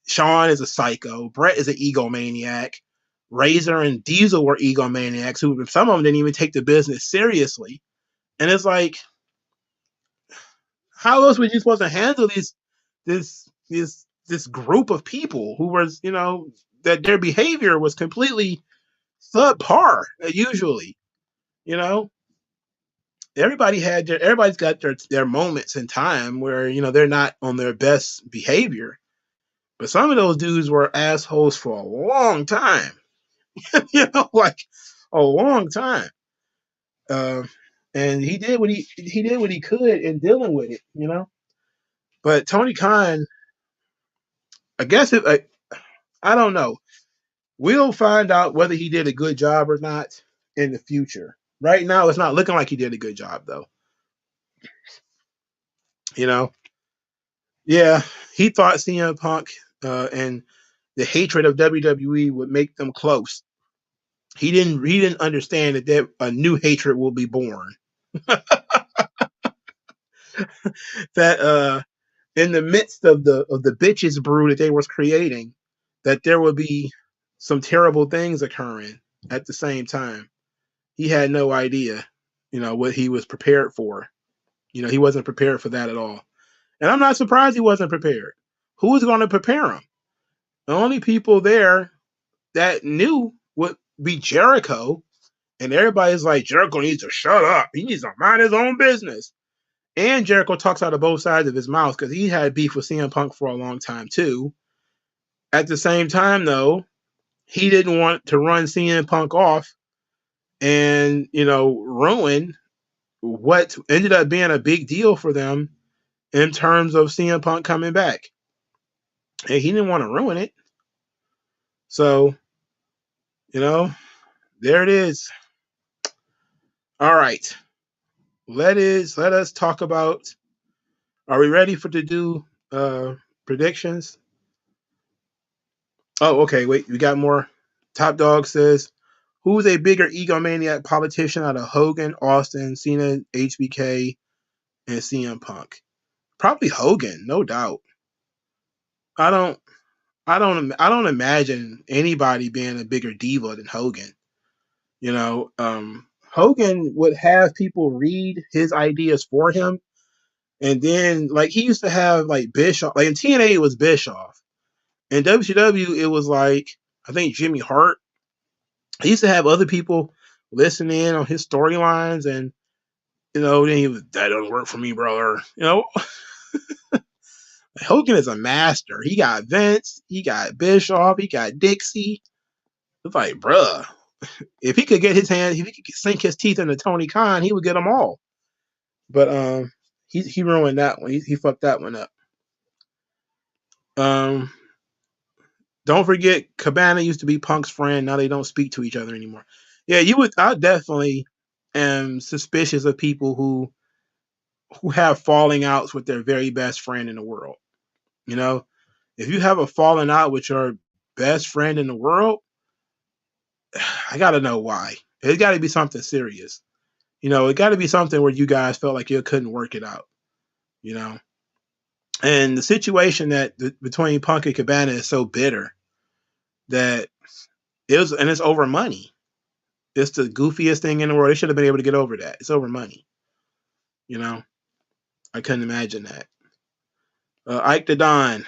[SPEAKER 1] Shawn is a psycho. Brett is an egomaniac. Razor and Diesel were egomaniacs who some of them didn't even take the business seriously. And it's like, how else were you supposed to handle this group of people who was, that their behavior was completely subpar usually, you know? Everybody's got their moments in time where, they're not on their best behavior. But some of those dudes were assholes for a long time. Like a long time. And he did what he could in dealing with it. But Tony Khan, I guess I don't know. We'll find out whether he did a good job or not in the future. Right now, it's not looking like he did a good job, though. Yeah, he thought CM Punk and the hatred of WWE would make them close. He didn't understand that a new hatred will be born. That in the midst of the bitches brew that they was creating, that there would be some terrible things occurring at the same time. He had no idea, what he was prepared for. He wasn't prepared for that at all. And I'm not surprised he wasn't prepared. Who was going to prepare him? The only people there that knew would be Jericho. And everybody's like, Jericho needs to shut up. He needs to mind his own business. And Jericho talks out of both sides of his mouth because he had beef with CM Punk for a long time too. At the same time, though, he didn't want to run CM Punk off and, ruin what ended up being a big deal for them in terms of CM Punk coming back. And he didn't want to ruin it. So, there it is. All right. Let us talk about, are we ready to do predictions? Oh, okay. Wait, we got more. Top Dog says, who's a bigger egomaniac politician out of Hogan, Austin, Cena, HBK, and CM Punk? Probably Hogan, no doubt. I don't imagine anybody being a bigger diva than Hogan. Hogan would have people read his ideas for him, and then like he used to have like Bischoff. Like in TNA, it was Bischoff. In WCW, it was like I think Jimmy Hart. He used to have other people listen in on his storylines, and then he was, that don't work for me, brother. Hogan is a master. He got Vince, he got Bischoff, he got Dixie. It's like, bruh, if he could sink his teeth into Tony Khan, he would get them all. But he ruined that one. He fucked that one up. Don't forget, Cabana used to be Punk's friend. Now they don't speak to each other anymore. Yeah, I definitely am suspicious of people who have falling outs with their very best friend in the world. If you have a falling out with your best friend in the world, I gotta know why. It's got to be something serious. It got to be something where you guys felt like you couldn't work it out. And the situation between Punk and Cabana is so bitter that it's over money. It's the goofiest thing in the world. They should have been able to get over that. It's over money. I couldn't imagine that. Ike the Don.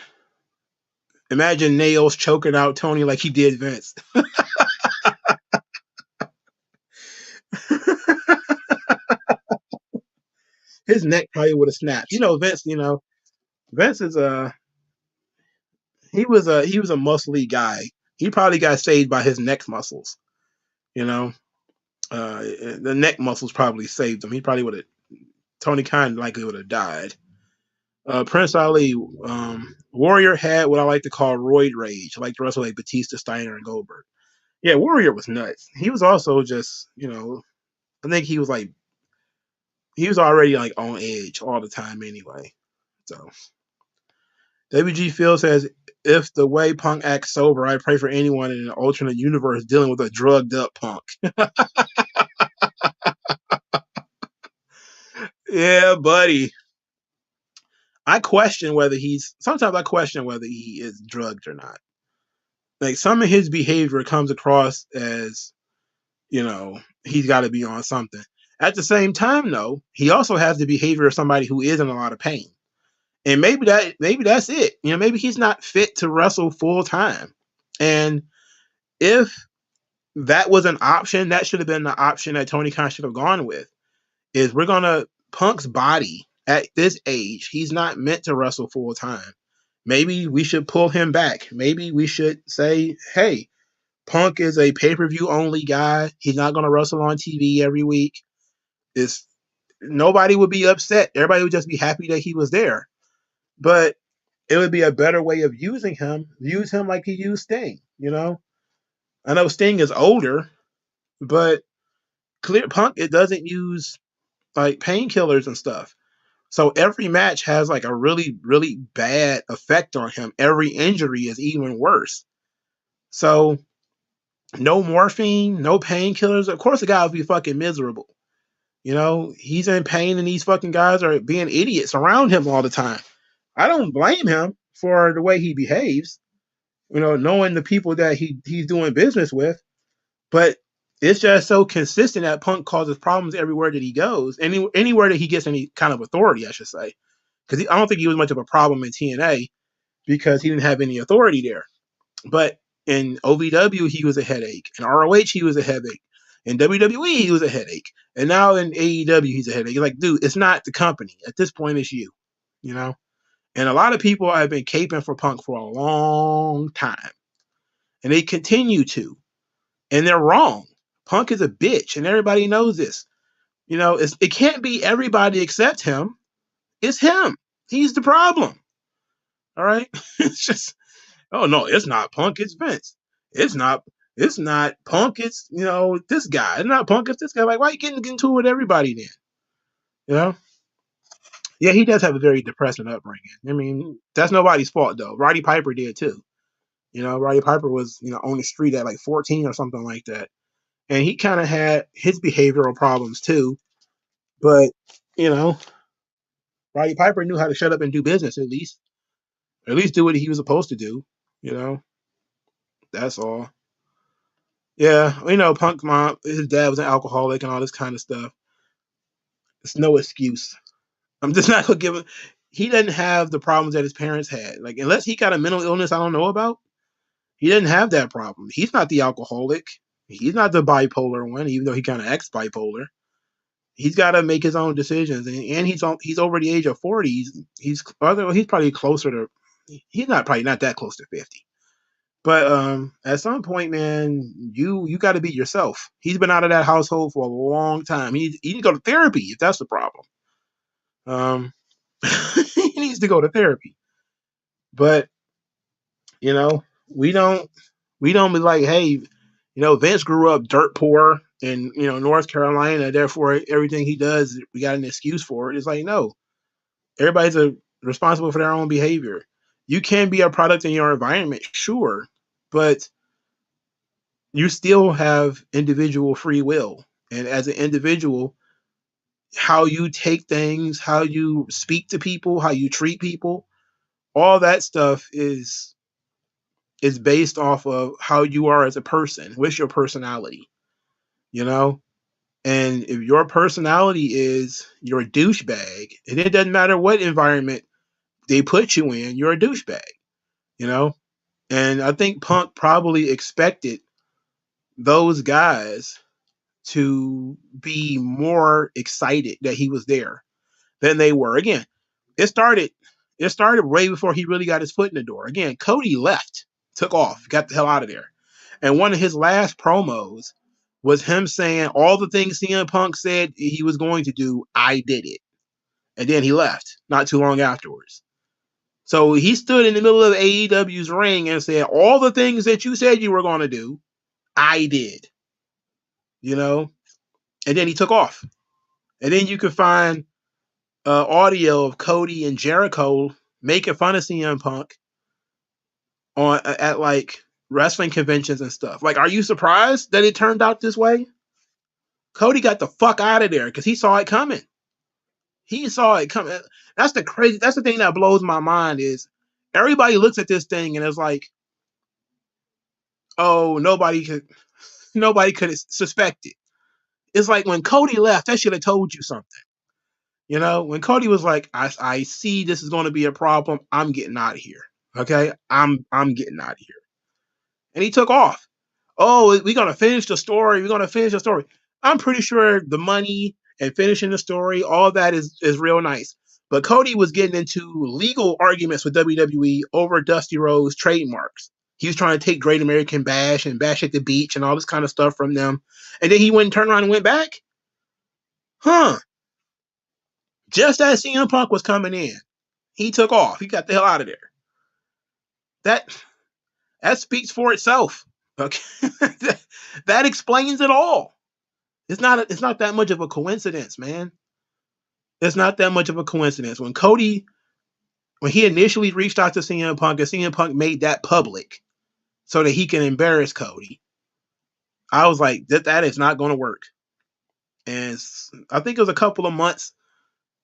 [SPEAKER 1] Imagine Nails choking out Tony like he did Vince. His neck probably would have snapped. Vince, Vince is he was a muscly guy. He probably got saved by his neck muscles. You know, the neck muscles probably saved him. He probably would have. Tony Khan likely would have died. Prince Ali, Warrior had what I like to call roid rage. I like to wrestle like Batista, Steiner, and Goldberg. Yeah, Warrior was nuts. He was also just, I think he was already like on edge all the time anyway. So WG Phil says, if the way Punk acts sober, I pray for anyone in an alternate universe dealing with a drugged up Punk. Yeah, buddy. Sometimes I question whether he is drugged or not. Like some of his behavior comes across as, he's got to be on something. At the same time, though, he also has the behavior of somebody who is in a lot of pain. And maybe that's it. Maybe he's not fit to wrestle full time. And if that was an option, that should have been the option that Tony Khan should have gone with. Is we're gonna Punk's body at this age, he's not meant to wrestle full time. Maybe we should pull him back. Maybe we should say, hey, Punk is a pay-per-view only guy. He's not gonna wrestle on TV every week. It's Nobody would be upset. Everybody would just be happy that he was there. But it would be a better way of using him. Use him like he used Sting. I know Sting is older, but Clear Punk, it doesn't use like painkillers and stuff. So every match has like a really, really bad effect on him. Every injury is even worse. So no morphine, no painkillers. Of course, the guy would be fucking miserable. He's in pain, and these fucking guys are being idiots around him all the time. I don't blame him for the way he behaves. Knowing the people that he's doing business with, but it's just so consistent that Punk causes problems everywhere that he goes, anywhere that he gets any kind of authority, I should say. Because I don't think he was much of a problem in TNA because he didn't have any authority there. But in OVW, he was a headache. In ROH, he was a headache. In WWE, he was a headache. And now in AEW, he's a headache. You're like, dude, it's not the company. At this point, it's you. And a lot of people have been caping for Punk for a long time. And they continue to. And they're wrong. Punk is a bitch, and everybody knows this. It can't be everybody except him. It's him. He's the problem. All right? It's just, oh no, it's not Punk, it's Vince. It's not Punk, it's this guy. It's not Punk, it's this guy. Like, why are you getting into it with everybody then? Yeah, he does have a very depressing upbringing. I mean, that's nobody's fault though. Roddy Piper did too. Roddy Piper was, on the street at like 14 or something like that. And he kind of had his behavioral problems too. But, you know, Roddy Piper knew how to shut up and do business at least. Or at least do what he was supposed to do. You know, that's all. Yeah, Punk mom, his dad was an alcoholic and all this kind of stuff. It's no excuse. I'm just not gonna give him. He doesn't have the problems that his parents had. Like, unless he got a mental illness I don't know about, he didn't have that problem. He's not the alcoholic. He's not the bipolar one, even though he kind of acts bipolar. He's got to make his own decisions, and he's over the age of 40. He's probably closer to. He's not probably not that close to 50. But at some point, man, you got to be yourself. He's been out of that household for a long time. He needs to go to therapy if that's the problem. He needs to go to therapy. But you know, we don't be like, hey, Vince grew up dirt poor in North Carolina, therefore everything he does, we got an excuse for it. It's like, no, everybody's responsible for their own behavior. You can be a product in your environment, sure, but you still have individual free will. And as an individual, how you take things, how you speak to people, how you treat people, all that stuff is based off of how you are as a person. What's your personality? And if your personality is you're a douchebag, and it doesn't matter what environment they put you in, you're a douchebag. And I think Punk probably expected those guys to be more excited that he was there than they were. Again, it started It started way before he really got his foot in the door. Again, Cody left, took off, got the hell out of there. And one of his last promos was him saying all the things CM Punk said he was going to do, I did it. And then he left not too long afterwards. So he stood in the middle of AEW's ring and said, all the things that you said you were going to do, I did. You know? And then he took off. And then you can find audio of Cody and Jericho making fun of CM Punk at like wrestling conventions and stuff. Like, are you surprised that it turned out this way? Cody got the fuck out of there because he saw it coming. He saw it coming. That's the thing that blows my mind is everybody looks at this thing and it's like, oh, nobody could suspect it. It's like when Cody left, that should have told you something. You know, when Cody was like, I see this is going to be a problem. I'm getting out of here. Okay, I'm getting out of here. And he took off. Oh, we're gonna finish the story. We're gonna finish the story. I'm pretty sure the money and finishing the story, all of that is real nice. But Cody was getting into legal arguments with WWE over Dusty Rhodes trademarks. He was trying to take Great American Bash and Bash at the Beach and all this kind of stuff from them. And then he went and turned around and went back. Huh. Just as CM Punk was coming in, he took off. He got the hell out of there. That speaks for itself. Okay. that explains it all. It's not that much of a coincidence, man. It's not that much of a coincidence. When he initially reached out to CM Punk and CM Punk made that public so that he can embarrass Cody, I was like, that is not going to work. And I think it was a couple of months,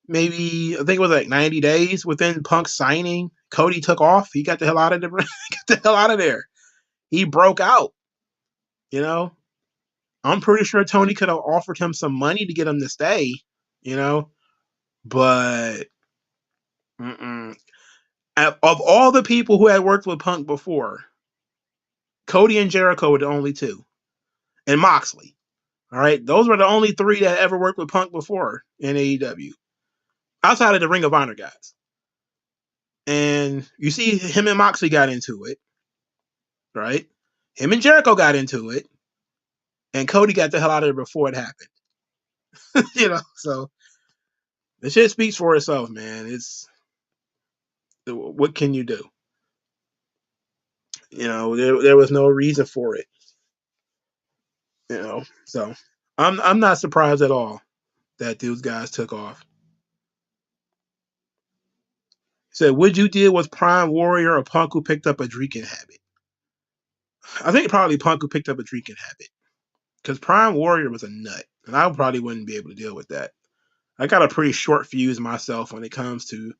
[SPEAKER 1] maybe, I think it was like 90 days within Punk signing, Cody took off. He got the hell out of there. He broke out, you know. I'm pretty sure Tony could have offered him some money to get him to stay, you know. But of all the people who had worked with Punk before, Cody and Jericho were the only two. And Moxley. All right. Those were the only three that ever worked with Punk before in AEW. Outside of the Ring of Honor guys. And you see him and Moxley got into it. Right? Him and Jericho got into it. And Cody got the hell out of there before it happened. You know, so the shit speaks for itself, man. What can you do? You know, there was no reason for it. You know, so I'm not surprised at all that those guys took off. He said, would you deal with Prime Warrior or Punk who picked up a drinking habit? I think probably Punk who picked up a drinking habit. Because Prime Warrior was a nut. And I probably wouldn't be able to deal with that. I got a pretty short fuse myself when it comes to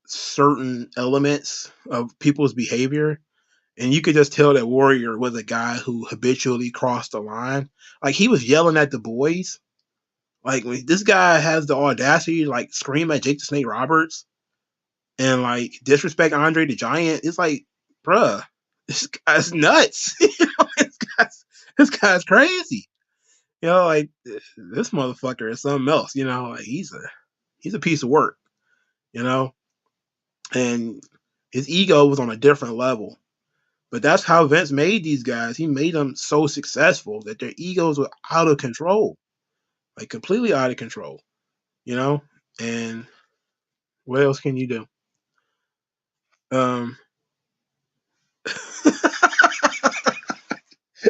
[SPEAKER 1] certain elements of people's behavior. And you could just tell that Warrior was a guy who habitually crossed the line. Like, he was yelling at the boys. Like, when this guy has the audacity to, like, scream at Jake the Snake Roberts and, like, disrespect Andre the Giant, it's like, bruh, this guy's nuts. You know, this guy's crazy. You know, like, this motherfucker is something else. You know, like, he's a piece of work. You know, and his ego was on a different level. But that's how Vince made these guys. He made them so successful that their egos were out of control, like completely out of control. You know, and what else can you do?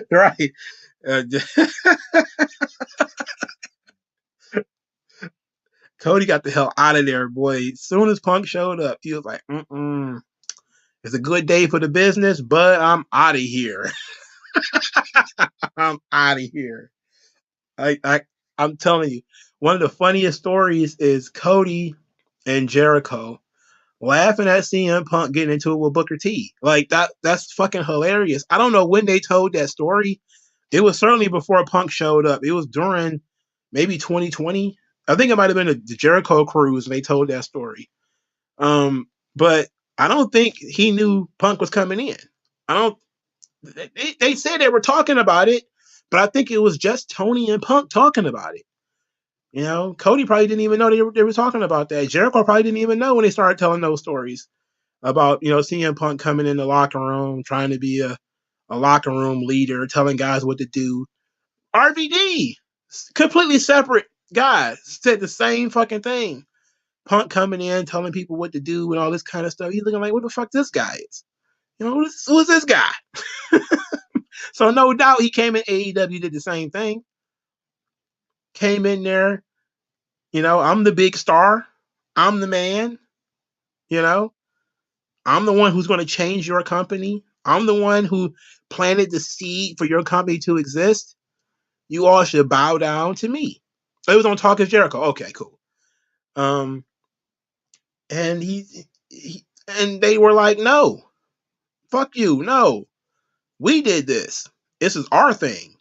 [SPEAKER 1] Right. Cody got the hell out of there, boy. As soon as Punk showed up, he was like, it's a good day for the business, but I'm out of here. I'm out of here. I'm telling you, one of the funniest stories is Cody and Jericho laughing at CM Punk getting into it with Booker T. Like, that's fucking hilarious. I don't know when they told that story. It was certainly before Punk showed up. It was during maybe 2020. I think it might have been the Jericho cruise and they told that story. But I don't think he knew Punk was coming in. They said they were talking about it, but I think it was just Tony and Punk talking about it. You know, Cody probably didn't even know they were talking about that. Jericho probably didn't even know when they started telling those stories about, you know, CM Punk coming in the locker room, trying to be a locker room leader, telling guys what to do. RVD, completely separate guys, said the same fucking thing. Punk coming in, telling people what to do and all this kind of stuff. He's looking like, what the fuck this guy is? You know, who's this guy? So no doubt he came in AEW, did the same thing. Came in there, you know, I'm the big star. I'm the man, you know. I'm the one who's going to change your company. I'm the one who planted the seed for your company to exist. You all should bow down to me. It was on Talk of Jericho. Okay, cool. Um, and he and they were like, no, fuck you, no, we did this. This is our thing.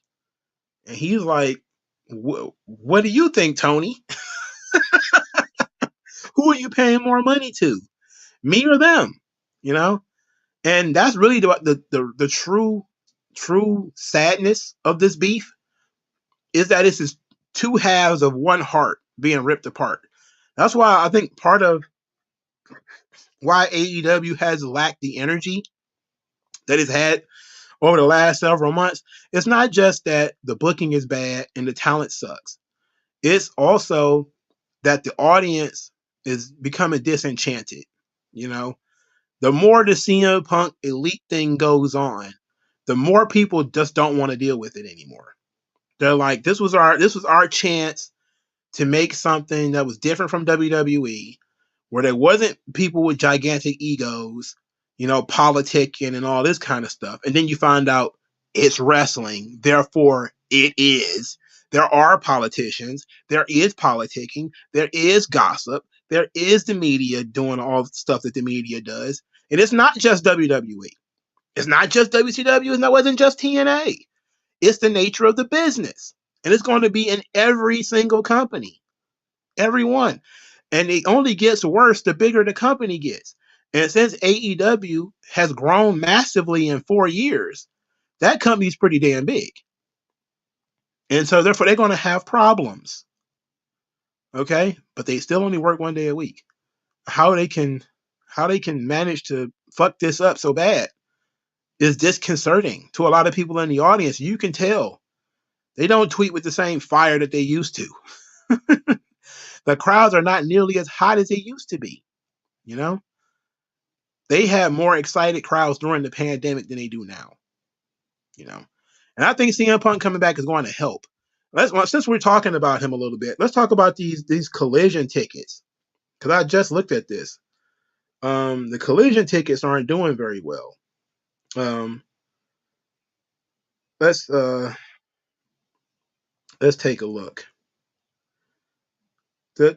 [SPEAKER 1] And he's like, what do you think, Tony? Who are you paying more money to, me or them? You know, and that's really the true sadness of this beef is that it's just two halves of one heart being ripped apart. That's why I think part of why AEW has lacked the energy that it's had over the last several months. It's not just that the booking is bad and the talent sucks. It's also that the audience is becoming disenchanted. You know, the more the CM Punk elite thing goes on, the more people just don't want to deal with it anymore. They're like, this was our chance to make something that was different from WWE, where there wasn't people with gigantic egos, you know, politicking and all this kind of stuff. And then you find out it's wrestling, therefore it is. There are politicians, there is politicking, there is gossip, there is the media doing all the stuff that the media does. And it's not just WWE. It's not just WCW, and that wasn't just TNA. It's the nature of the business. And it's going to be in every single company. Every one. And it only gets worse the bigger the company gets. And since AEW has grown massively in 4 years, that company's pretty damn big. And so therefore they're going to have problems. Okay? But they still only work 1 day a week. How they can manage to fuck this up so bad is disconcerting to a lot of people in the audience. You can tell they don't tweet with the same fire that they used to. The crowds are not nearly as hot as they used to be. You know, they had more excited crowds during the pandemic than they do now. You know, and I think CM Punk coming back is going to help. Since we're talking about him a little bit, let's talk about these collision tickets because I just looked at this. The collision tickets aren't doing very well. Um, let's uh, let's take a look. Okay.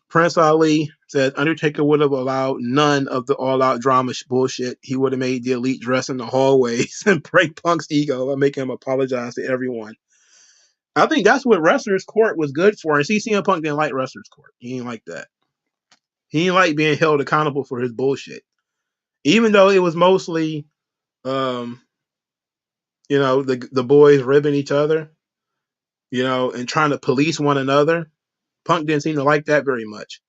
[SPEAKER 1] Prince Ali said Undertaker would have allowed none of the all-out drama bullshit. He would have made the elite dress in the hallways and break Punk's ego and make him apologize to everyone. I think that's what Wrestler's Court was good for. And CM Punk didn't like Wrestler's Court. He didn't like that. He didn't like being held accountable for his bullshit. Even though it was mostly, um, you know, the boys ribbing each other, you know, and trying to police one another. Punk didn't seem to like that very much.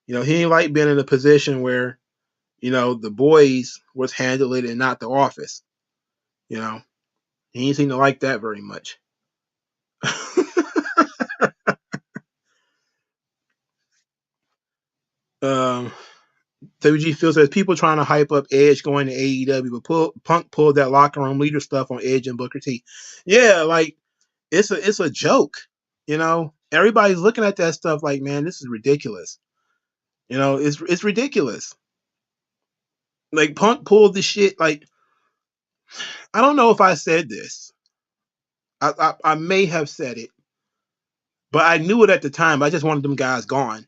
[SPEAKER 1] You know, he didn't like being in a position where, you know, the boys was handling it and not the office. You know, he didn't seem to like that very much. um, WG feels as people trying to hype up Edge going to AEW, but Punk pulled that locker room leader stuff on Edge and Booker T. Yeah, like it's a joke. You know, everybody's looking at that stuff like, man, this is ridiculous. You know, it's ridiculous. Like Punk pulled the shit. Like I don't know if I said this. I may have said it, but I knew it at the time. I just wanted them guys gone.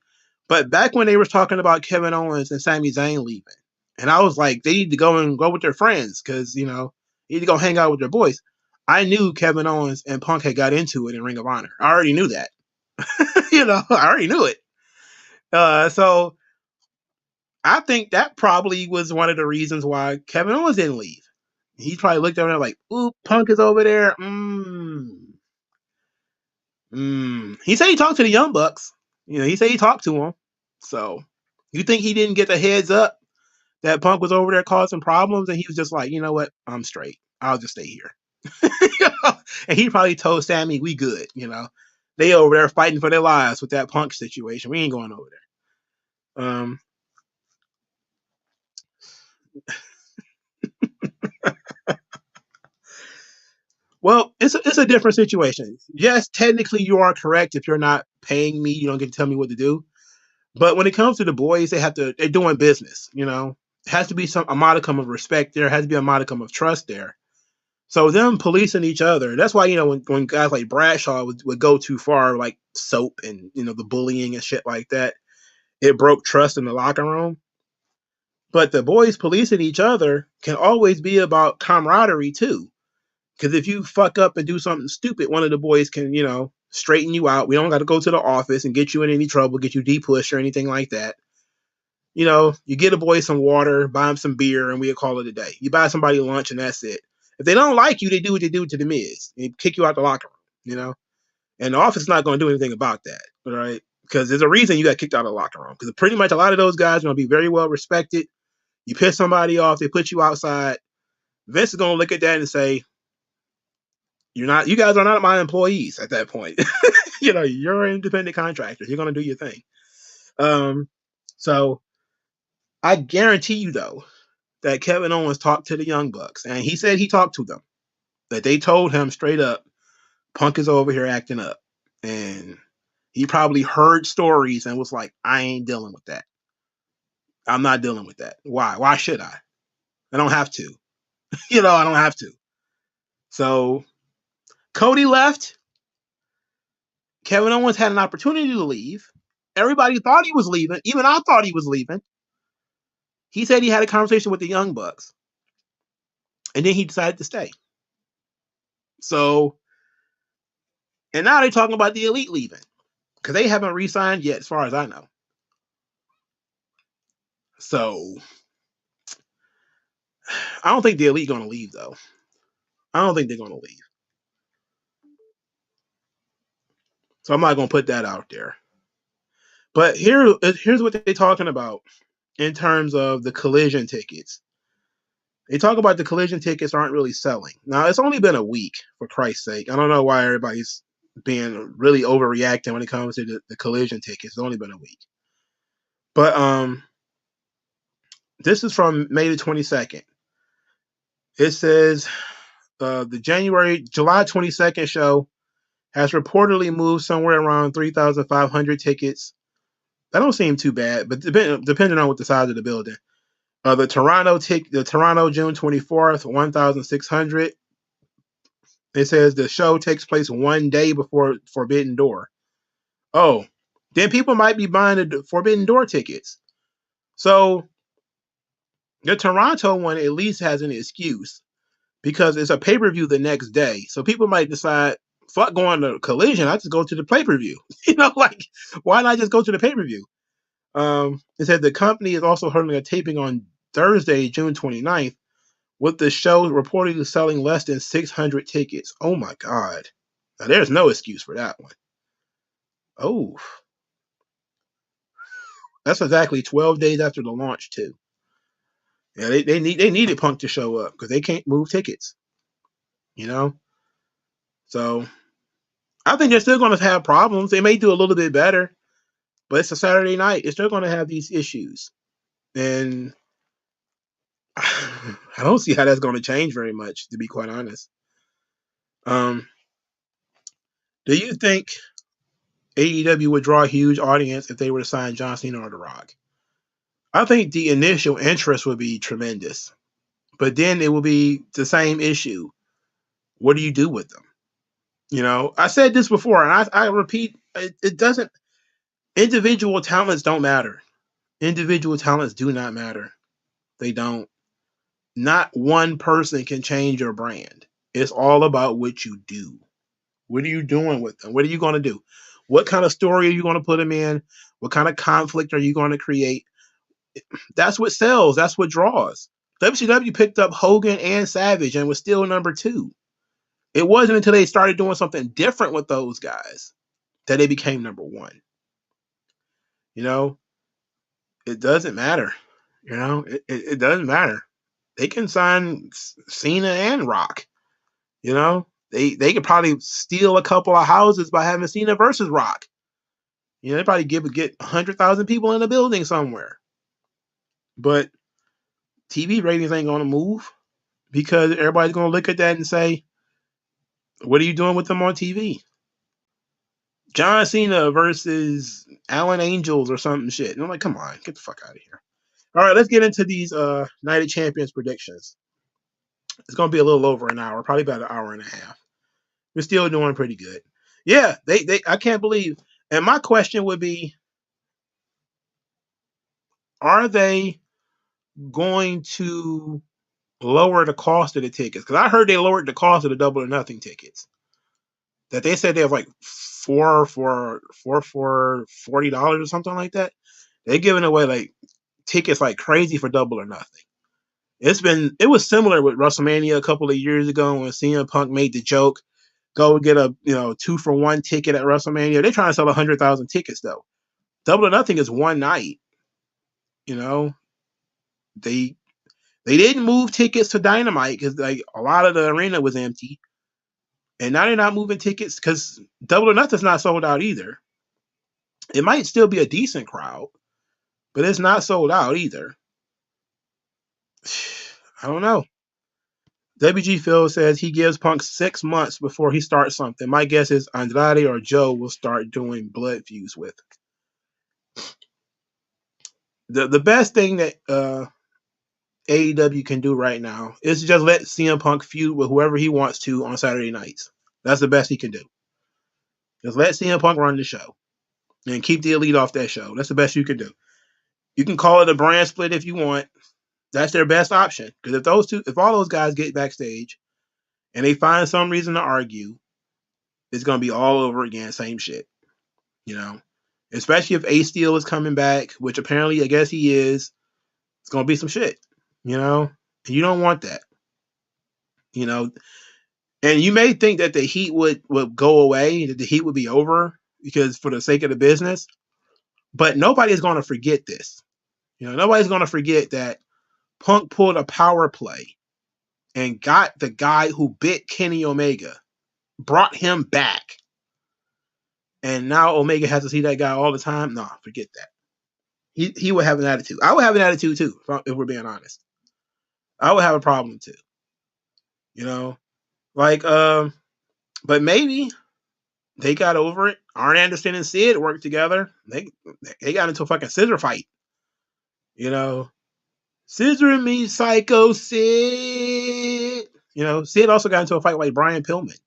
[SPEAKER 1] But back when they were talking about Kevin Owens and Sami Zayn leaving, and I was like, they need to go with their friends because you know they need to go hang out with their boys. I knew Kevin Owens and Punk had got into it in Ring of Honor. I already knew that. You know, I already knew it. So I think that probably was one of the reasons why Kevin Owens didn't leave. He probably looked over there like, "Ooh, Punk is over there." He said he talked to the Young Bucks. He said he talked to him. So, you think he didn't get the heads up that Punk was over there causing problems, and he was just like, you know what, I'm straight. I'll just stay here. And he probably told Sammy, we good. They over there fighting for their lives with that Punk situation. We ain't going over there. Well, it's a different situation. Yes, technically you are correct. If you're not paying me, you don't get to tell me what to do. But when it comes to the boys, they're doing business. It has to be a modicum of respect there. It has to be a modicum of trust there. So them policing each other, that's why, when guys like Bradshaw would go too far, like soap and, the bullying and shit like that, it broke trust in the locker room. But the boys policing each other can always be about camaraderie too. Because if you fuck up and do something stupid, one of the boys can, straighten you out. We don't got to go to the office and get you in any trouble, get you depushed or anything like that. You get a boy some water, buy him some beer, and we'll call it a day. You buy somebody lunch, and that's it. If they don't like you, they do what they do to the Miz. They kick you out the locker room, And the office is not going to do anything about that, right? Because there's a reason you got kicked out of the locker room. Because pretty much a lot of those guys are going to be very well respected. You piss somebody off, they put you outside. Vince is going to look at that and say, you guys are not my employees at that point. You're independent contractors. You're going to do your thing. So I guarantee you, though, that Kevin Owens talked to the Young Bucks, and he said he talked to them. That they told him straight up, Punk is over here acting up. And he probably heard stories and was like, I ain't dealing with that. I'm not dealing with that. Why? Why should I? I don't have to. I don't have to. So Cody left. Kevin Owens had an opportunity to leave. Everybody thought he was leaving. Even I thought he was leaving. He said he had a conversation with the Young Bucks. And then he decided to stay. So, and now they're talking about the Elite leaving. Because they haven't re-signed yet, as far as I know. So, I don't think the Elite going to leave, though. I don't think they're going to leave. So I'm not going to put that out there. But here's what they're talking about in terms of the collision tickets. They talk about the collision tickets aren't really selling. Now, it's only been a week, for Christ's sake. I don't know why everybody's being really overreacting when it comes to the collision tickets. It's only been a week. But this is from May the 22nd. It says the July 22nd show has reportedly moved somewhere around 3,500 tickets. That don't seem too bad, but depending on what the size of the building. The Toronto June 24th, 1,600. It says the show takes place one day before Forbidden Door. Oh, then people might be buying the Forbidden Door tickets. So the Toronto one at least has an excuse because it's a pay-per-view the next day. So people might decide, fuck going to Collision, I just go to the pay-per-view. Why not just go to the pay-per-view? It said the company is also holding a taping on Thursday, June 29th, with the show reportedly selling less than 600 tickets. Oh my God. Now, there's no excuse for that one. Oh. That's exactly 12 days after the launch, too. Yeah, they needed Punk to show up because they can't move tickets. So I think they're still going to have problems. They may do a little bit better, but it's a Saturday night. It's still going to have these issues. And I don't see how that's going to change very much, to be quite honest. Do you think AEW would draw a huge audience if they were to sign John Cena or The Rock? I think the initial interest would be tremendous, but then it will be the same issue. What do you do with them? I said this before, and I repeat, it doesn't. Individual talents don't matter. Individual talents do not matter. They don't. Not one person can change your brand. It's all about what you do. What are you doing with them? What are you going to do? What kind of story are you going to put them in? What kind of conflict are you going to create? That's what sells. That's what draws. WCW picked up Hogan and Savage and was still number 2. It wasn't until they started doing something different with those guys that they became number 1. You know, it doesn't matter. You know, it doesn't matter. They can sign Cena and Rock. You know, they could probably steal a couple of houses by having Cena versus Rock. You know, they probably get 100,000 people in a building somewhere. But TV ratings ain't going to move because everybody's going to look at that and say, what are you doing with them on TV? John Cena versus Alan Angels or something shit. And I'm like, come on, get the fuck out of here. All right, let's get into these Night of Champions predictions. It's going to be a little over an hour, probably about an hour and a half. We're still doing pretty good. Yeah, they I can't believe. And my question would be, are they going to lower the cost of the tickets? Because I heard they lowered the cost of the Double or Nothing tickets. That they said they have like four for $40 or something like that. They're giving away like tickets like crazy for Double or Nothing. It was similar with WrestleMania a couple of years ago when CM Punk made the joke, go get a 2-for-1 ticket at WrestleMania. They're trying to sell 100,000 tickets though. Double or Nothing is one night. You know, they didn't move tickets to Dynamite because like a lot of the arena was empty, and now they're not moving tickets because Double or Nothing's not sold out either. It might still be a decent crowd, but it's not sold out either. I don't know. WG Phil says he gives Punk 6 months before he starts something. My guess is Andrade or Joe will start doing blood feuds with. The best thing that AEW can do right now is just let CM Punk feud with whoever he wants to on Saturday nights. That's the best he can do. Just let CM Punk run the show and keep the Elite off that show. That's the best you can do. You can call it a brand split if you want. That's their best option. Because if all those guys get backstage and they find some reason to argue, it's going to be all over again, same shit. You know, especially if Ace Steel is coming back, which apparently I guess he is. It's going to be some shit. You know, and you don't want that. You know, and you may think that the heat would go away, that the heat would be over because for the sake of the business, but nobody's going to forget this. You know, nobody's going to forget that Punk pulled a power play and got the guy who bit Kenny Omega, brought him back. And now Omega has to see that guy all the time. No, forget that. He would have an attitude. I would have an attitude too, if we're being honest. I would have a problem too. You know, like, but maybe they got over it. Arn Anderson and Sid worked together. They got into a fucking scissor fight. You know, scissor me, psycho Sid. You know, Sid also got into a fight like Brian Pillman.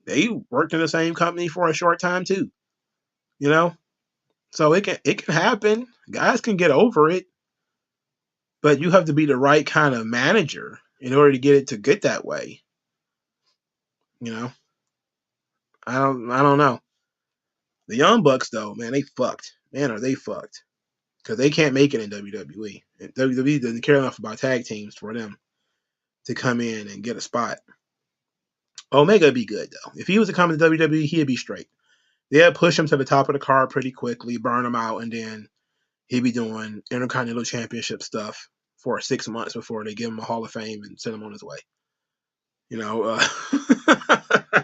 [SPEAKER 1] They worked in the same company for a short time too. You know, so it can happen. Guys can get over it, but you have to be the right kind of manager in order to get it to get that way. You know, I don't know. The Young Bucks though, man, they fucked. Man, are they fucked? Because they can't make it in WWE. And WWE doesn't care enough about tag teams for them to come in and get a spot. Omega would be good though. If he was to come to WWE, he'd be straight. They'd push him to the top of the card pretty quickly, burn him out, and then he'd be doing Intercontinental Championship stuff for 6 months before they give him a Hall of Fame and send him on his way. You know,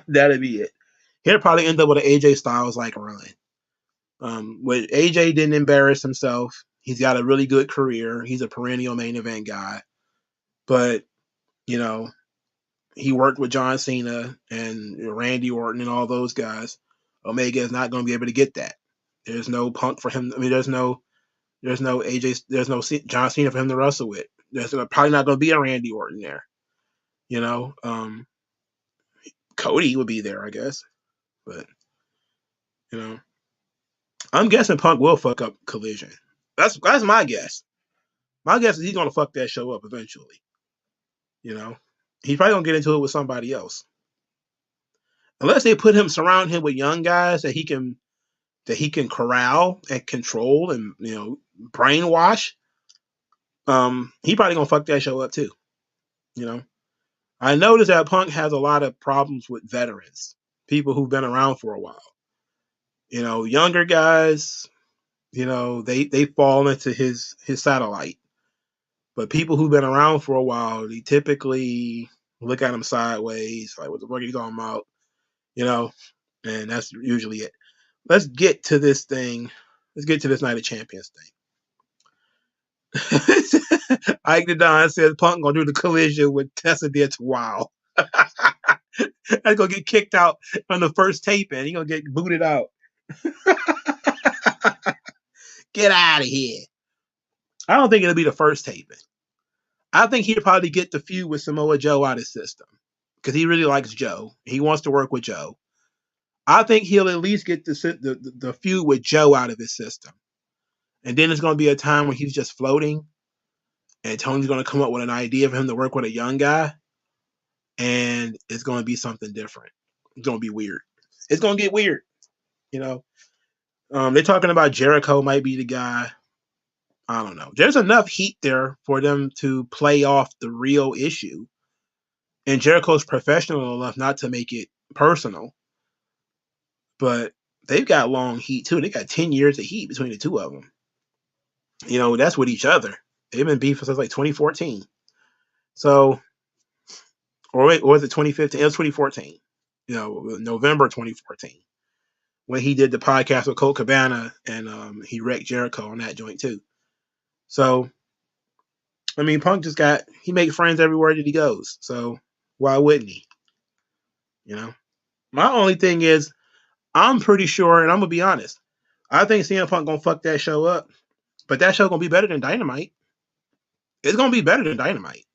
[SPEAKER 1] that'd be it. He'll probably end up with an AJ Styles like run. With AJ didn't embarrass himself. He's got a really good career. He's a perennial main event guy. But, you know, he worked with John Cena and Randy Orton and all those guys. Omega is not going to be able to get that. There's no Punk for him. I mean, there's no AJ, there's no John Cena for him to wrestle with. There's probably not going to be a Randy Orton there. You know, Cody would be there, I guess. But, you know, I'm guessing Punk will fuck up Collision. That's my guess. My guess is he's going to fuck that show up eventually. You know, he's probably going to get into it with somebody else. Unless they surround him with young guys that he can corral and control and, you know, brainwash. He probably gonna fuck that show up too. You know, I noticed that Punk has a lot of problems with veterans, people who've been around for a while. You know, younger guys, you know, they fall into his satellite. But people who've been around for a while, they typically look at him sideways, like what the fuck are you talking about? You know, and that's usually it. Let's get to this thing. Let's get to this Night of Champions thing. Ike the Don says Punk gonna do the collision with Tessa Bitch. Wow. That's gonna get kicked out on the first taping. He gonna get booted out. Get out of here. I don't think it'll be the first taping. I think he'll probably get the feud with Samoa Joe out of his system because he really likes Joe. He wants to work with Joe. I think he'll at least get the feud with Joe out of his system. And then there's going to be a time when he's just floating and Tony's going to come up with an idea for him to work with a young guy. And it's going to be something different. It's going to be weird. It's going to get weird. You know, they're talking about Jericho might be the guy. I don't know. There's enough heat there for them to play off the real issue. And Jericho's professional enough not to make it personal. But they've got long heat too. They got 10 years of heat between the two of them. You know, that's with each other. They've been beefing since like 2014. So, or wait, or was it 2015? It was 2014. You know, November 2014 when he did the podcast with Colt Cabana and he wrecked Jericho on that joint too. So, I mean, Punk he makes friends everywhere that he goes. So why wouldn't he? You know, my only thing is I'm pretty sure, and I'm gonna be honest, I think CM Punk gonna fuck that show up, but that show gonna be better than Dynamite. It's gonna be better than Dynamite.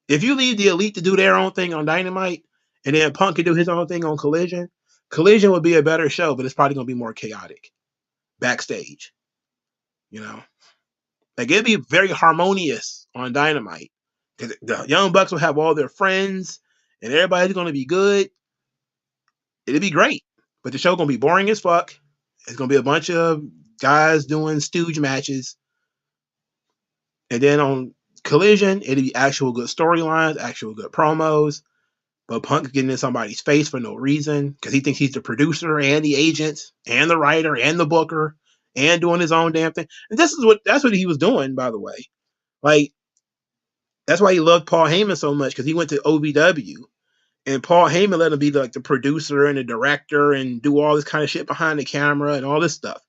[SPEAKER 1] If you leave the Elite to do their own thing on Dynamite, and then Punk can do his own thing on Collision, Collision would be a better show, but it's probably gonna be more chaotic backstage. You know, like it'd be very harmonious on Dynamite because the Young Bucks will have all their friends, and everybody's gonna be good. It'd be great, but the show gonna be boring as fuck. It's gonna be a bunch of guys doing stooge matches, and then on Collision, it'd be actual good storylines, actual good promos. But Punk's getting in somebody's face for no reason because he thinks he's the producer and the agent and the writer and the booker and doing his own damn thing. And that's what he was doing, by the way. Like that's why he loved Paul Heyman so much because he went to OVW and Paul Heyman let him be like the producer and the director and do all this kind of shit behind the camera and all this stuff.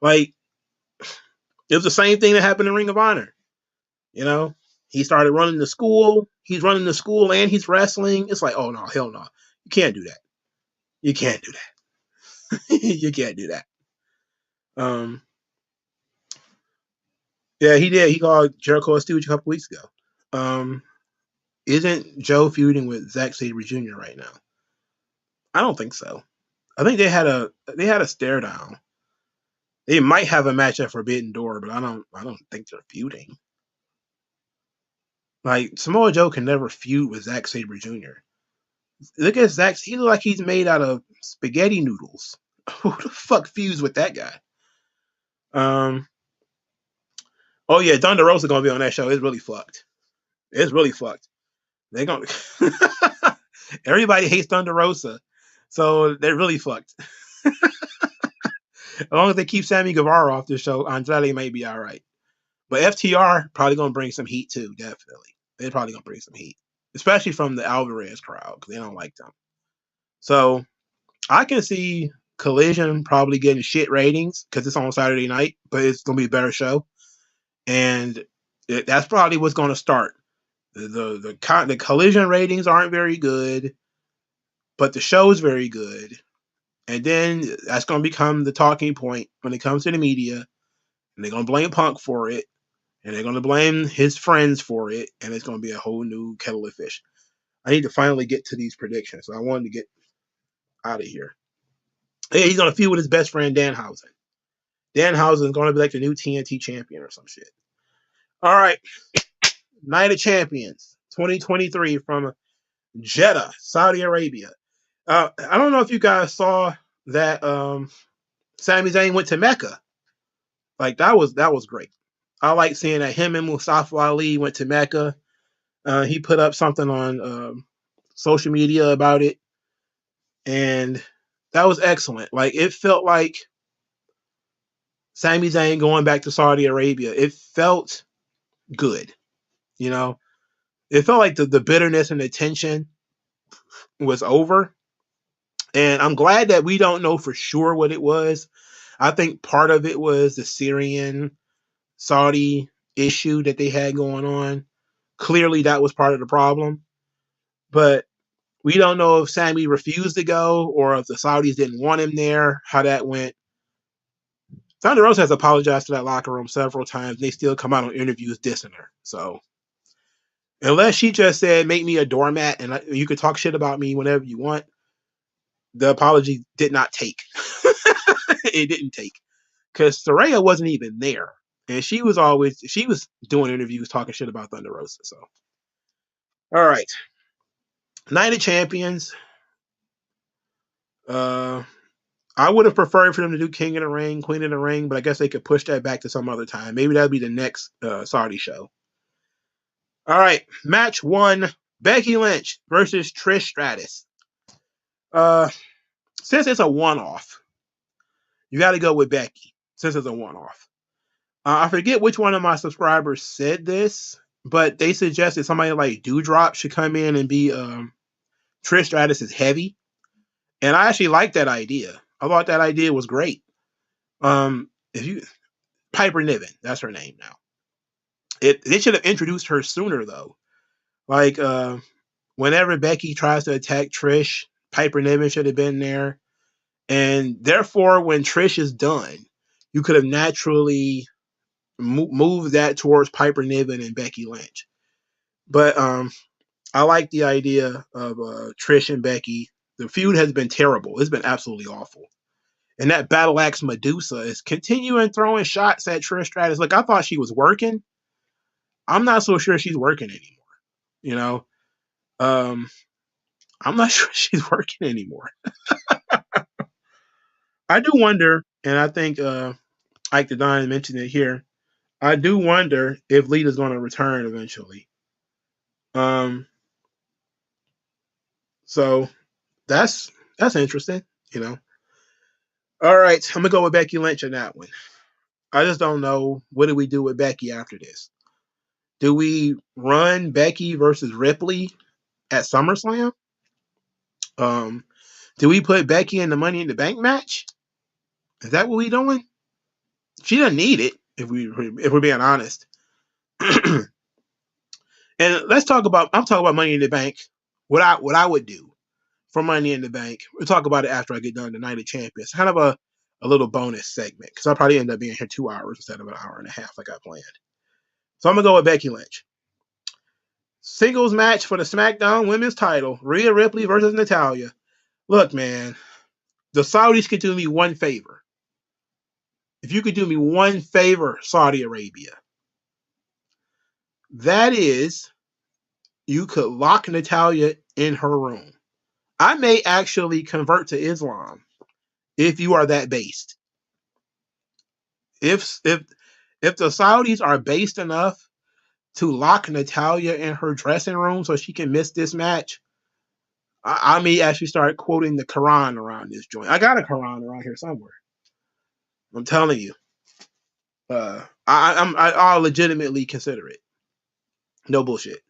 [SPEAKER 1] Like it was the same thing that happened in Ring of Honor. You know, he started running the school. He's running the school and he's wrestling. It's like, oh no, hell no. You can't do that. You can't do that. You can't do that. Yeah, he did. He called Jericho a stooge a couple weeks ago. Isn't Joe feuding with Zack Sabre Jr. right now? I don't think so. I think they had a stare down. They might have a match at Forbidden Door, but I don't think they're feuding. Like Samoa Joe can never feud with Zack Sabre Jr. Look at Zack. He looks like he's made out of spaghetti noodles. Who the fuck feuds with that guy? Oh yeah, Thunder Rosa gonna be on that show. It's really fucked. It's really fucked. They gonna everybody hates Thunder Rosa, so they're really fucked. As long as they keep Sammy Guevara off the show, Andrade may be all right. But FTR probably gonna bring some heat too. Definitely, they're probably gonna bring some heat, especially from the Alvarez crowd because they don't like them. So I can see Collision probably getting shit ratings because it's on Saturday night, but it's gonna be a better show, and that's probably what's gonna start. The Collision ratings aren't very good, but the show is very good, and then that's gonna become the talking point when it comes to the media, and they're gonna blame Punk for it, and they're gonna blame his friends for it, and it's gonna be a whole new kettle of fish. I need to finally get to these predictions, so I wanted to get out of here. Yeah, he's gonna feud with his best friend Danhausen. Danhausen is gonna be like the new TNT champion or some shit. All right, Night of Champions 2023 from Jeddah, Saudi Arabia. I don't know if you guys saw that Sami Zayn went to Mecca. Like that was great. I like seeing that him and Mustafa Ali went to Mecca. He put up something on social media about it, and that was excellent. Like it felt like Sami Zayn going back to Saudi Arabia. It felt good, you know. It felt like the bitterness and the tension was over, and I'm glad that we don't know for sure what it was. I think part of it was the Syrian Saudi issue that they had going on. Clearly, that was part of the problem, but we don't know if Sammy refused to go or if the Saudis didn't want him there, how that went. Thunder Rosa has apologized to that locker room several times. They still come out on interviews dissing her. So unless she just said, make me a doormat and you could talk shit about me whenever you want, the apology did not take. It didn't take. Because Saraya wasn't even there. And she was doing interviews talking shit about Thunder Rosa. So, all right. Night of Champions. I would have preferred for them to do King of the Ring, Queen of the Ring, but I guess they could push that back to some other time. Maybe that'll be the next Saudi show. All right, match 1, Becky Lynch versus Trish Stratus. Since it's a one-off, you got to go with Becky, since it's a one-off. I forget which one of my subscribers said this, but they suggested somebody like Doudrop should come in and be Trish Stratus is heavy. And I actually liked that idea. I thought that idea was great. Piper Niven, that's her name now. They should have introduced her sooner though. Like whenever Becky tries to attack Trish, Piper Niven should have been there. And therefore, when Trish is done, you could have naturally moved that towards Piper Niven and Becky Lynch. But I like the idea of Trish and Becky. The feud has been terrible. It's been absolutely awful. And that Battle Axe Medusa is continuing throwing shots at Trish Stratus. Look, I thought she was working. I'm not so sure she's working anymore. You know, I'm not sure she's working anymore. I do wonder, and I think Ike the Don mentioned it here. I do wonder if Lita's going to return eventually. So that's interesting. You know. All right, I'm gonna go with Becky Lynch on that one. I just don't know what do we do with Becky after this. Do we run Becky versus Ripley at SummerSlam? Do we put Becky in the Money in the Bank match? Is that what we doing? She doesn't need it if we're being honest. And I'm talking about Money in the Bank. What I would do for Money in the Bank. We'll talk about it after I get done the Night of Champions. Kind of a little bonus segment because I'll probably end up being here 2 hours instead of an hour and a half like I planned. So I'm gonna go with Becky Lynch. Singles match for the SmackDown Women's title: Rhea Ripley versus Natalya. Look, man, the Saudis could do me one favor. If you could do me one favor, Saudi Arabia, that is, you could lock Natalya in her room. I may actually convert to Islam if you are that based. If the Saudis are based enough to lock Natalya in her dressing room so she can miss this match, I may actually start quoting the Quran around this joint. I got a Quran around here somewhere. I'm telling you. I'll legitimately consider it. No bullshit.